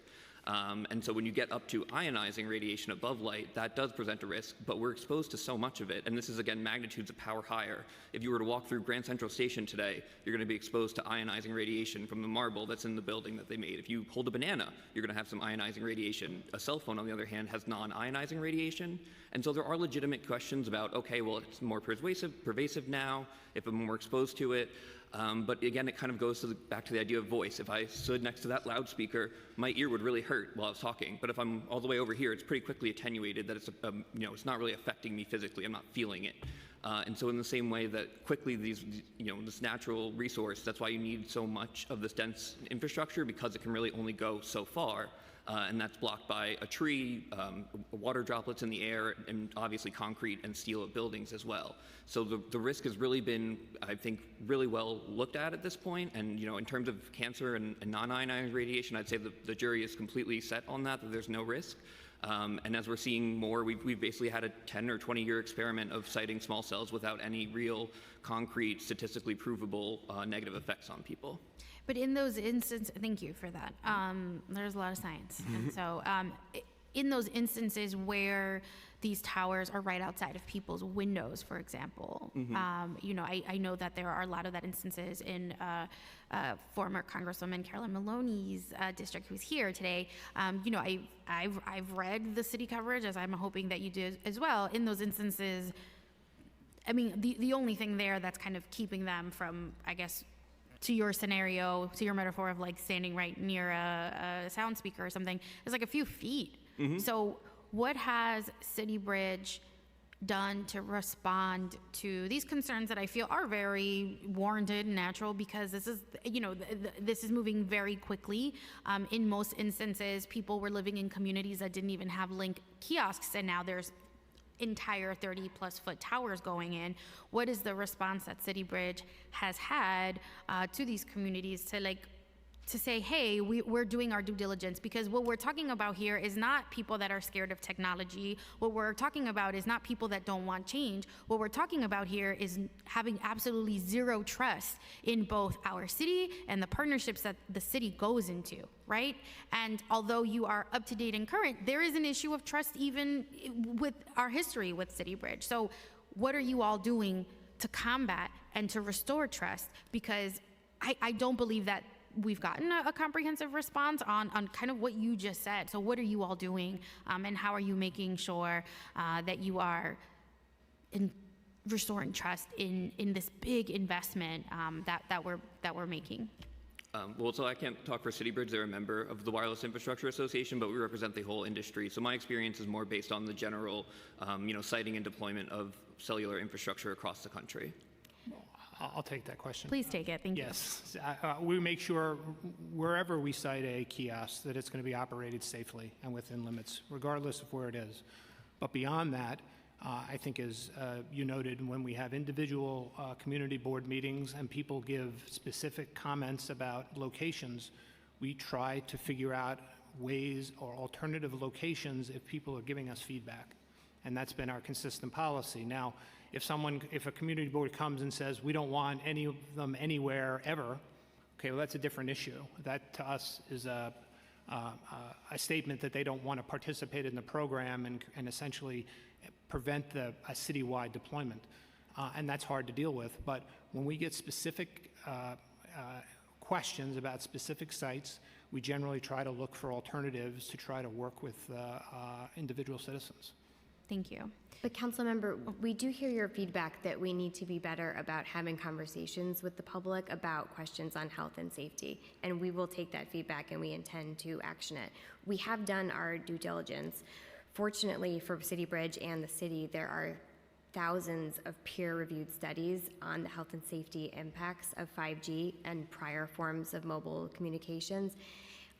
And so when you get up to ionizing radiation above light, that does present a risk, but we're exposed to so much of it, and this is, again, magnitudes of power higher. If you were to walk through Grand Central Station today, you're going to be exposed to ionizing radiation from the marble that's in the building that they made. If you hold a banana, you're going to have some ionizing radiation. A cell phone, on the other hand, has non-ionizing radiation, and so there are legitimate questions about, okay, well, it's more pervasive now, if I'm more exposed to it. But again, it kind of goes back to the idea of voice. If I stood next to that loudspeaker, my ear would really hurt while I was talking. But if I'm all the way over here, it's pretty quickly attenuated that it's not really affecting me physically. I'm not feeling it. And so in the same way that quickly this natural resource, that's why you need so much of this dense infrastructure, because it can really only go so far. And that's blocked by a tree, water droplets in the air, and obviously concrete and steel of buildings as well. So the risk has really been, I think, really well looked at this point. And in terms of cancer and non-ionizing radiation, I'd say the jury is completely set on that there's no risk. And as we're seeing more, we've basically had a 10 or 20-year experiment of siting small cells without any real concrete, statistically provable negative effects on people. But in those instances, thank you for that. There's a lot of science. And so in those instances where these towers are right outside of people's windows, for example, I know that there are a lot of that instances in former Congresswoman Carolyn Maloney's district, who's here today. I've read the city coverage, as I'm hoping that you did as well. In those instances, I mean, the only thing there that's kind of keeping them from, I guess, to your scenario, to your metaphor of like standing right near a sound speaker or something, is like a few feet. So what has City Bridge done to respond to these concerns that I feel are very warranted and natural, because this is, this is moving very quickly. In most instances, people were living in communities that didn't even have Link kiosks, and now there's entire 30-plus foot towers going in. What is the response that City Bridge has had to these communities to say, hey, we're doing our due diligence, because what we're talking about here is not people that are scared of technology. What we're talking about is not people that don't want change. What we're talking about here is having absolutely zero trust in both our city and the partnerships that the city goes into, right? And although you are up to date and current, there is an issue of trust even with our history with City Bridge. So what are you all doing to combat and to restore trust? Because I don't believe that we've gotten a comprehensive response on kind of what you just said. So what are you all doing, and how are you making sure that you are restoring trust in this big investment that we're making? Well, so I can't talk for City Bridge. They're a member of the Wireless Infrastructure Association, but we represent the whole industry. So my experience is more based on the general, siting and deployment of cellular infrastructure across the country. I'll take that question. Please take it. Thank you. Yes. We make sure wherever we site a kiosk that it's going to be operated safely and within limits, regardless of where it is. But beyond that, I think as you noted, when we have individual community board meetings and people give specific comments about locations, we try to figure out ways or alternative locations if people are giving us feedback. And that's been our consistent policy. Now, if a community board comes and says, we don't want any of them anywhere ever, okay, well, that's a different issue. That to us is a statement that they don't want to participate in the program and essentially prevent a citywide deployment. And that's hard to deal with. But when we get specific questions about specific sites, we generally try to look for alternatives to try to work with individual citizens. Thank you. But Councilmember, we do hear your feedback that we need to be better about having conversations with the public about questions on health and safety, and we will take that feedback and we intend to action it. We have done our due diligence. Fortunately for City Bridge and the city, there are thousands of peer-reviewed studies on the health and safety impacts of 5G and prior forms of mobile communications,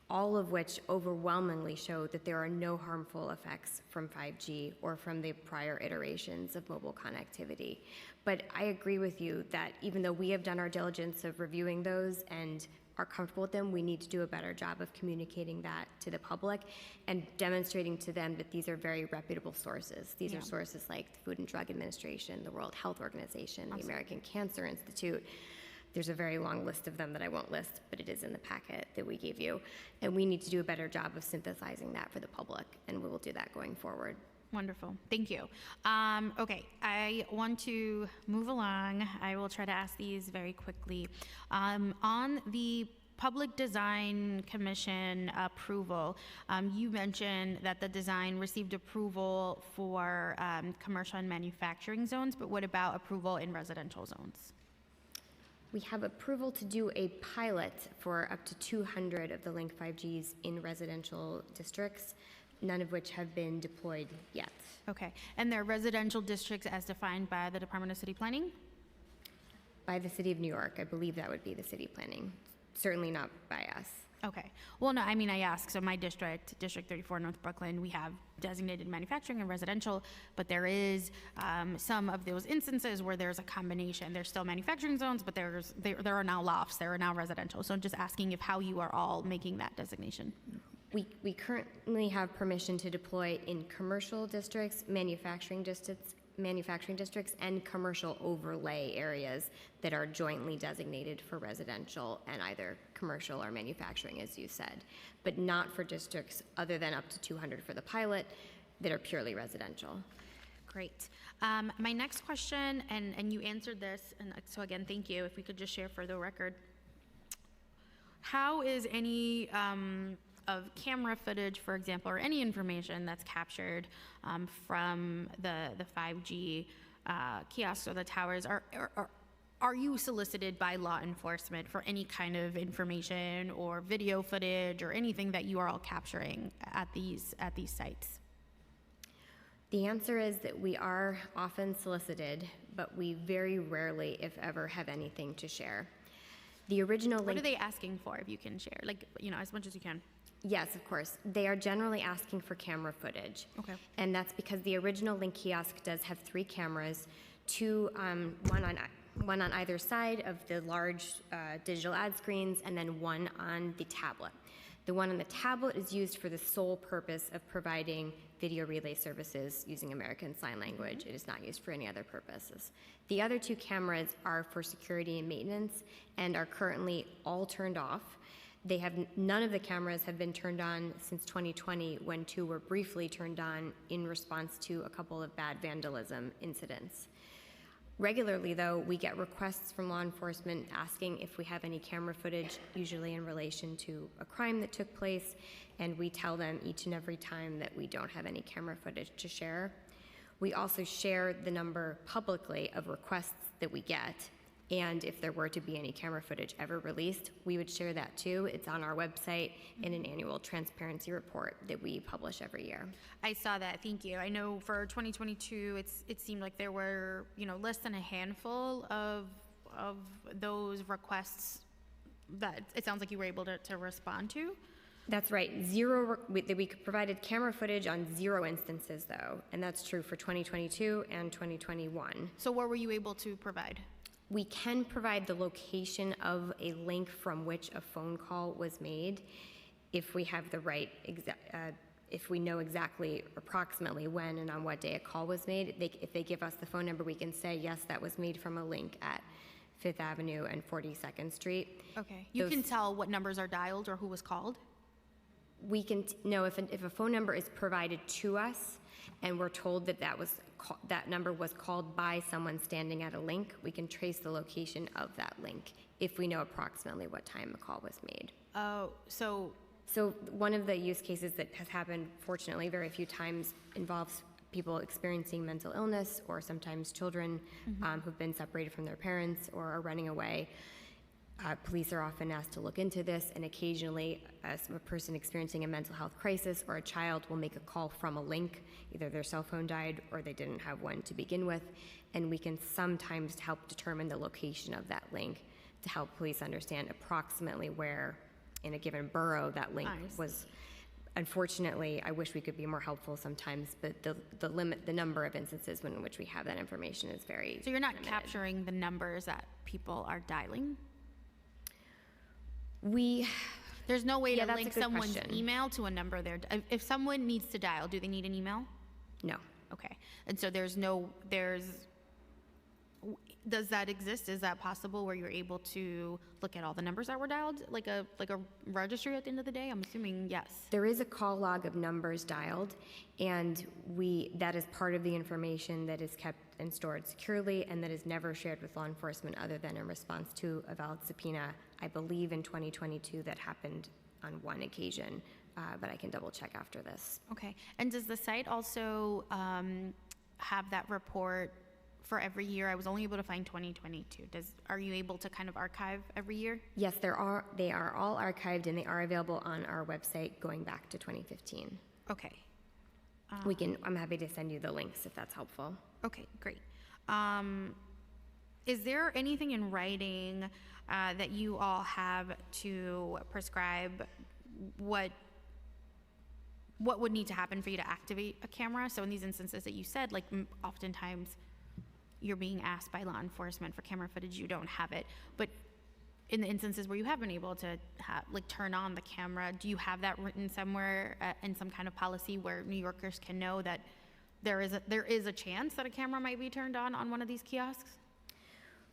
all of which overwhelmingly show that there are no harmful effects from 5G or from the prior iterations of mobile connectivity. But I agree with you that even though we have done our diligence of reviewing those and are comfortable with them, we need to do a better job of communicating that to the public and demonstrating to them that these are very reputable sources. These are sources like the Food and Drug Administration, the World Health Organization, the American Cancer Institute. There's a very long list of them that I won't list, but it is in the packet that we gave you. And we need to do a better job of synthesizing that for the public, and we will do that going forward. Wonderful. Thank you. Okay, I want to move along. I will try to ask these very quickly. On the Public Design Commission approval, you mentioned that the design received approval for commercial and manufacturing zones, but what about approval in residential zones? We have approval to do a pilot for up to 200 of the Link 5Gs in residential districts, none of which have been deployed yet. Okay, and they're residential districts as defined by the Department of City Planning? By the City of New York, I believe that would be the city planning, certainly not by us. Okay. Well, no, I mean, I ask. So my district, District 34, North Brooklyn, we have designated manufacturing and residential, but there is some of those instances where there's a combination. There's still manufacturing zones, but there are now lofts. There are now residential. So I'm just asking if how you are all making that designation. We currently have permission to deploy in commercial districts, manufacturing districts, and commercial overlay areas that are jointly designated for residential and either commercial or manufacturing, as you said, but not for districts other than up to 200 for the pilot that are purely residential. Great. My next question, and you answered this, and so again, thank you. If we could just share for the record, how is any of camera footage, for example, or any information that's captured from the 5G kiosks or the towers, are you solicited by law enforcement for any kind of information or video footage or anything that you are all capturing at these sites? The answer is that we are often solicited, but we very rarely, if ever, have anything to share. The original link. What are they asking for, if you can share? Like, as much as you can. Yes, of course. They are generally asking for camera footage. Okay. And that's because the original Link kiosk does have 3 cameras, one one on either side of the large digital ad screens, and then one on the tablet. The one on the tablet is used for the sole purpose of providing video relay services using American Sign Language. It is not used for any other purposes. The other 2 cameras are for security and maintenance and are currently all turned off. None of the cameras have been turned on since 2020, when 2 were briefly turned on in response to a couple of bad vandalism incidents. Regularly, though, we get requests from law enforcement asking if we have any camera footage, usually in relation to a crime that took place, and we tell them each and every time that we don't have any camera footage to share. We also share the number publicly of requests that we get, and if there were to be any camera footage ever released, we would share that too. It's on our website in an annual transparency report that we publish every year. I saw that, thank you. I know for 2022, it seemed like there were, less than a handful of those requests that it sounds like you were able to respond to. That's right. We provided camera footage on 0 instances, though, and that's true for 2022 and 2021. So what were you able to provide? We can provide the location of a link from which a phone call was made if we have the right, if we know exactly approximately when and on what day a call was made. If they give us the phone number, we can say, yes, that was made from a link at 5th Avenue and 42nd Street. Okay. You can tell what numbers are dialed or who was called? We can know if a phone number is provided to us and we're told that that number was called by someone standing at a link, we can trace the location of that link if we know approximately what time the call was made. Oh, so one of the use cases that has happened, fortunately, very few times involves people experiencing mental illness, or sometimes children who've been separated from their parents or are running away. Police are often asked to look into this, and occasionally a person experiencing a mental health crisis or a child will make a call from a link. Either their cell phone died or they didn't have one to begin with, and we can sometimes help determine the location of that link to help police understand approximately where in a given borough that link was. Unfortunately, I wish we could be more helpful sometimes, but the number of instances in which we have that information is very So you're not limited. capturing the numbers that people are dialing? There's no way to that's a link good someone's question. email to a number there. If someone needs to dial, do they need an email? No. Okay. And so does that exist? Is that possible where you're able to look at all the numbers that were dialed? Like a registry at the end of the day? I'm assuming yes. There is a call log of numbers dialed, and that is part of the information that is kept and stored securely, and that is never shared with law enforcement other than in response to a valid subpoena. I believe in 2022 that happened on one occasion, but I can double check after this. Okay. And does the site also have that report for every year? I was only able to find 2022. Are you able to kind of archive every year? Yes, they are all archived, and they are available on our website going back to 2015. Okay. I'm happy to send you the links if that's helpful. Okay, great. Is there anything in writing that you all have to prescribe what would need to happen for you to activate a camera? So in these instances that you said, like oftentimes you're being asked by law enforcement for camera footage, you don't have it. But in the instances where you have been able to turn on the camera, do you have that written somewhere in some kind of policy where New Yorkers can know that there is a chance that a camera might be turned on one of these kiosks?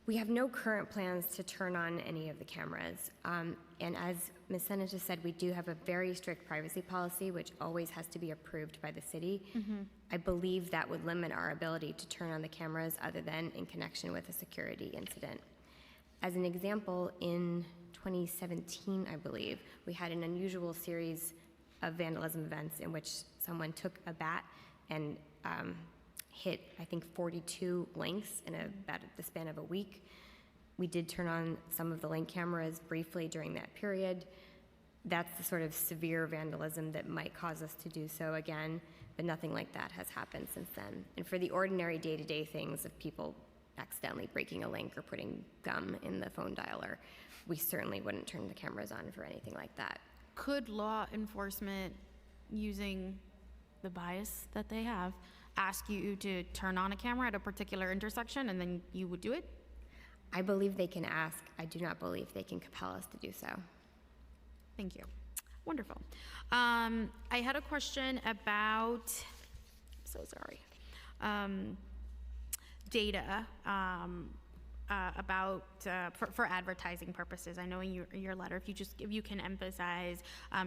We have no current plans to turn on any of the cameras. And as Ms. Senator said, we do have a very strict privacy policy, which always has to be approved by the city. I believe that would limit our ability to turn on the cameras other than in connection with a security incident. As an example, in 2017, I believe, we had an unusual series of vandalism events in which someone took a bat and hit, I think, 42 links in about the span of a week. We did turn on some of the link cameras briefly during that period. That's the sort of severe vandalism that might cause us to do so again, but nothing like that has happened since then. And for the ordinary day-to-day things of people accidentally breaking a link or putting gum in the phone dialer, we certainly wouldn't turn the cameras on for anything like that. Could law enforcement, using the bias that they have, ask you to turn on a camera at a particular intersection and then you would do it? I believe they can ask. I do not believe they can compel us to do so. Thank you. Wonderful. I had a question about, I'm so sorry, data about for advertising purposes. I know in your letter, if you can emphasize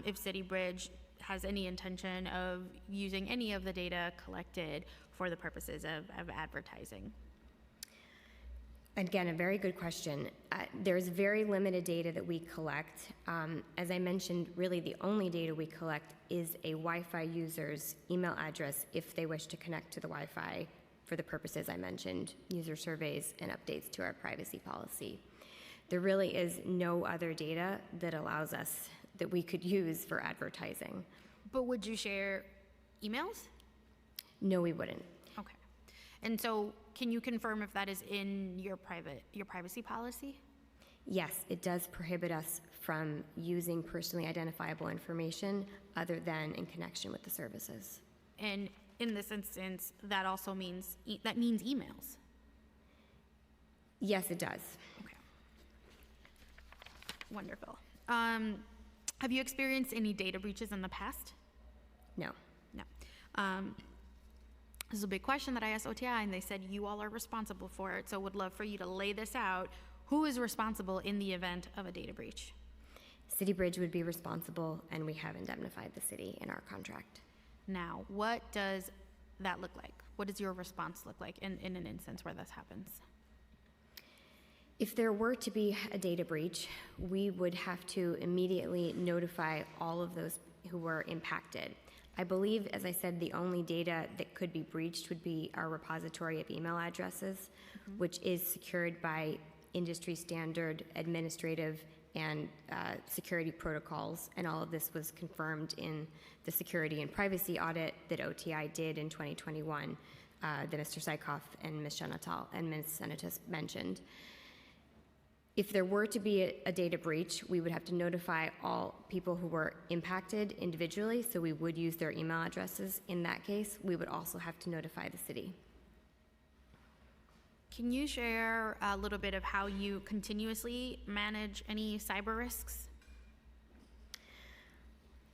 if City Bridge has any intention of using any of the data collected for the purposes of advertising. Again, a very good question. There's very limited data that we collect. As I mentioned, really the only data we collect is a Wi-Fi user's email address if they wish to connect to the Wi-Fi for the purposes I mentioned, user surveys and updates to our privacy policy. There really is no other data that allows us, that we could use for advertising. But would you share emails? No, we wouldn't. Okay. And so can you confirm if that is in your privacy policy? Yes, it does prohibit us from using personally identifiable information other than in connection with the services. And in this instance, that also means, that means emails? Yes, it does. Okay. Wonderful. Have you experienced any data breaches in the past? No. No. This is a big question that I asked OTI, and they said you all are responsible for it, so would love for you to lay this out. Who is responsible in the event of a data breach? City Bridge would be responsible, and we have indemnified the city in our contract. Now, what does that look like? What does your response look like in an instance where this happens? If there were to be a data breach, we would have to immediately notify all of those who were impacted. I believe, as I said, the only data that could be breached would be our repository of email addresses, which is secured by industry standard administrative and security protocols, and all of this was confirmed in the security and privacy audit that OTI did in 2021 that Mr. Sykoff and Ms. Shanatal and Ms. Senatus mentioned. If there were to be a data breach, we would have to notify all people who were impacted individually, so we would use their email addresses. In that case, we would also have to notify the city. Can you share a little bit of how you continuously manage any cyber risks?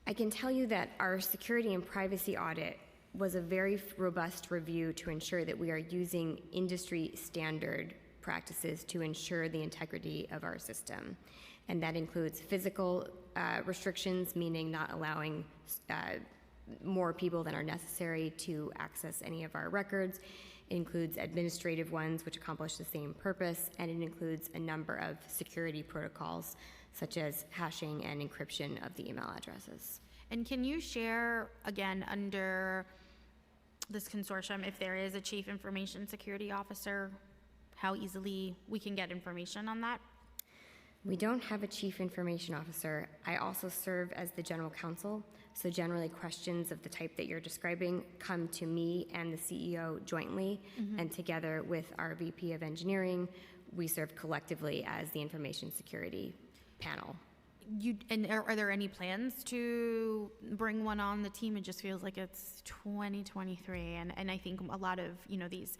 I can tell you that our security and privacy audit was a very robust review to ensure that we are using industry standard practices to ensure the integrity of our system. And that includes physical restrictions, meaning not allowing more people than are necessary to access any of our records. It includes administrative ones, which accomplish the same purpose, and it includes a number of security protocols, such as hashing and encryption of the email addresses. And can you share, again, under this consortium, if there is a chief information security officer, how easily we can get information on that? We don't have a chief information officer. I also serve as the general counsel, so generally questions of the type that you're describing come to me and the CEO jointly, and together with our VP of engineering, we serve collectively as the information security panel. Are there any plans to bring one on the team? It just feels like it's 2023, and I think a lot of these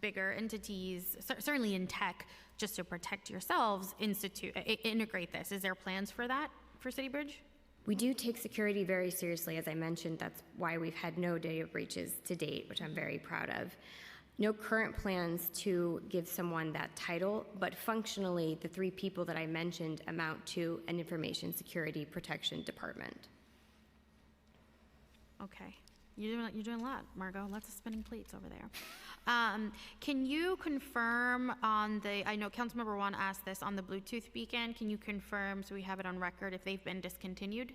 bigger entities, certainly in tech, just to protect yourselves, integrate this. Is there plans for that for City Bridge? We do take security very seriously. As I mentioned, that's why we've had no data breaches to date, which I'm very proud of. No current plans to give someone that title, but functionally, the 3 people that I mentioned amount to an information security protection department. Okay. You're doing a lot, Margot. Lots of spinning plates over there. Can you confirm on I know Councilmember Juan asked this on the Bluetooth beacon. Can you confirm, so we have it on record, if they've been discontinued?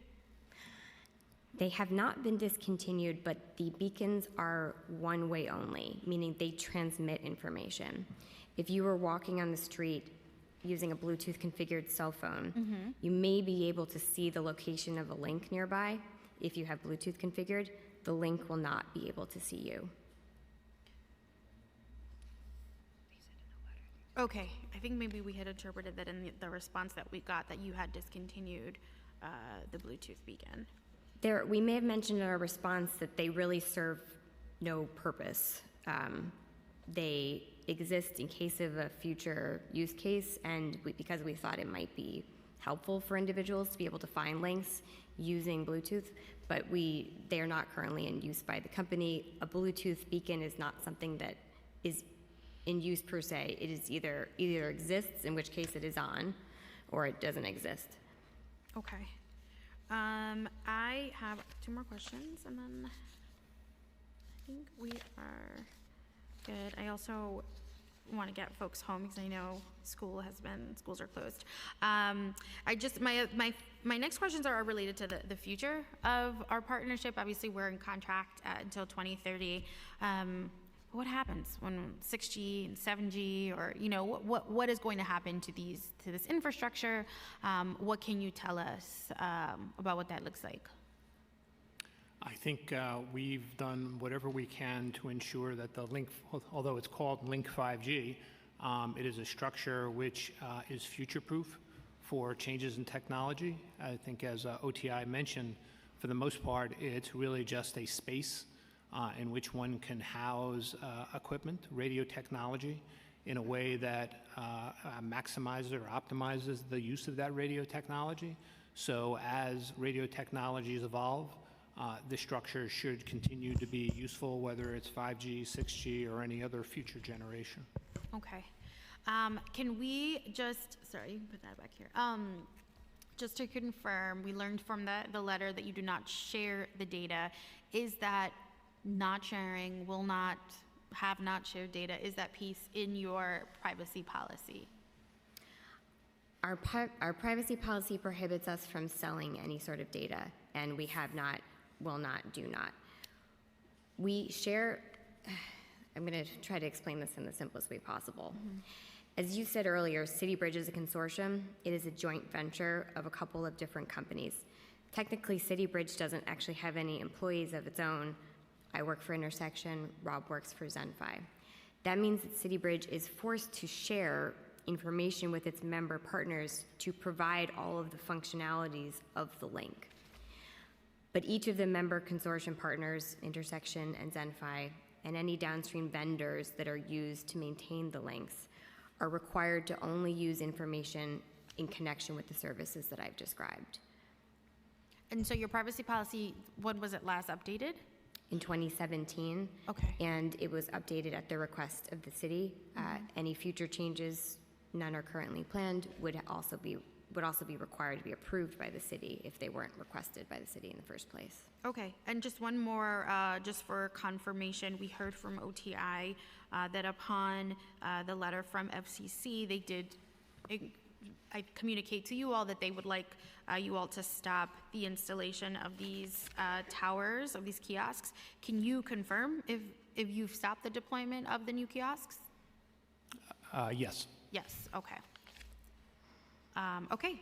They have not been discontinued, but the beacons are one-way only, meaning they transmit information. If you were walking on the street using a Bluetooth configured cell phone, you may be able to see the location of a link nearby. If you have Bluetooth configured, the link will not be able to see you. Okay, I think maybe we had interpreted that in the response that we got that you had discontinued the Bluetooth beacon. We may have mentioned in our response that they really serve no purpose. exist in case of a future use case, and because we thought it might be helpful for individuals to be able to find links using Bluetooth, but they are not currently in use by the company. A Bluetooth beacon is not something that is in use per se. It is either exists, in which case it is on, or it doesn't exist. Okay. I have 2 more questions, and then I think we are good. I also want to get folks home because I know schools are closed. My next questions are related to the future of our partnership. Obviously, we're in contract until 2030. What happens when 6G and 7G, or what is going to happen to this infrastructure? What can you tell us about what that looks like? I think we've done whatever we can to ensure that the link, although it's called Link 5G, it is a structure which is future-proof for changes in technology. I think, as OTI mentioned, for the most part, it's really just a space in which one can house equipment, radio technology, in a way that maximizes or optimizes the use of that radio technology. So as radio technologies evolve, the structure should continue to be useful, whether it's 5G, 6G, or any other future generation. Okay. Can we sorry, you can put that back here. Just to confirm, we learned from the letter that you do not share the data. Is that not sharing, have not shared data, is that piece in your privacy policy? Our privacy policy prohibits us from selling any sort of data, and we have not, will not, do not. We share, I'm going to try to explain this in the simplest way possible. As you said earlier, City Bridge is a consortium. It is a joint venture of a couple of different companies. Technically, City Bridge doesn't actually have any employees of its own. I work for Intersection, Rob works for Zenfi. That means that City Bridge is forced to share information with its member partners to provide all of the functionalities of the link. But each of the member consortium partners, Intersection and Zenfi, and any downstream vendors that are used to maintain the links are required to only use information in connection with the services that I've described. And so your privacy policy, when was it last updated? In 2017. Okay. And it was updated at the request of the city. Any future changes, none are currently planned, would also be required to be approved by the city if they weren't requested by the city in the first place. Okay, and just one more, just for confirmation, we heard from OTI that upon the letter from FCC, they did communicate to you all that they would like you all to stop the installation of these towers, of these kiosks. Can you confirm if you've stopped the deployment of the new kiosks? Yes. Yes, okay. Okay.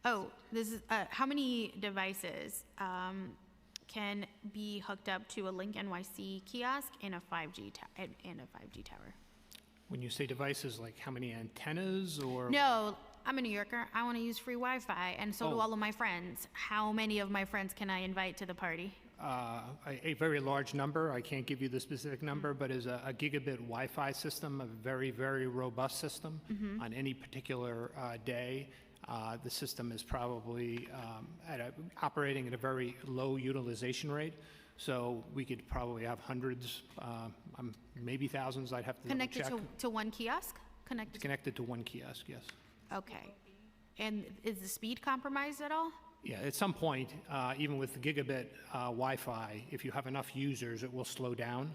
Oh, this is how many devices can be hooked up to a Link NYC kiosk in a 5G tower? When you say devices, like how many antennas or? No, I'm a New Yorker. I want to use free Wi-Fi, and so do all of my friends. How many of my friends can I invite to the party? A very large number. I can't give you the specific number, but is a gigabit Wi-Fi system, a very, very robust system. On any particular day, the system is probably operating at a very low utilization rate. So we could probably have hundreds, maybe thousands. I'd have to double check. Connected to one kiosk? Connected to one kiosk, yes. Okay. And is the speed compromised at all? Yeah, at some point, even with the gigabit Wi-Fi, if you have enough users, it will slow down.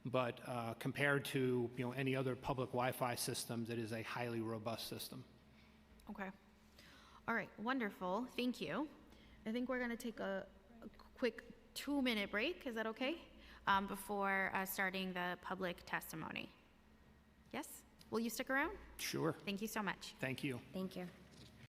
But compared to any other public Wi-Fi systems, it is a highly robust system. Okay. All right, wonderful. Thank you. I think we're going to take a quick 2-minute break. Is that okay? Before starting the public testimony. Yes? Will you stick around? Sure. Thank you so much. Thank you. Thank you.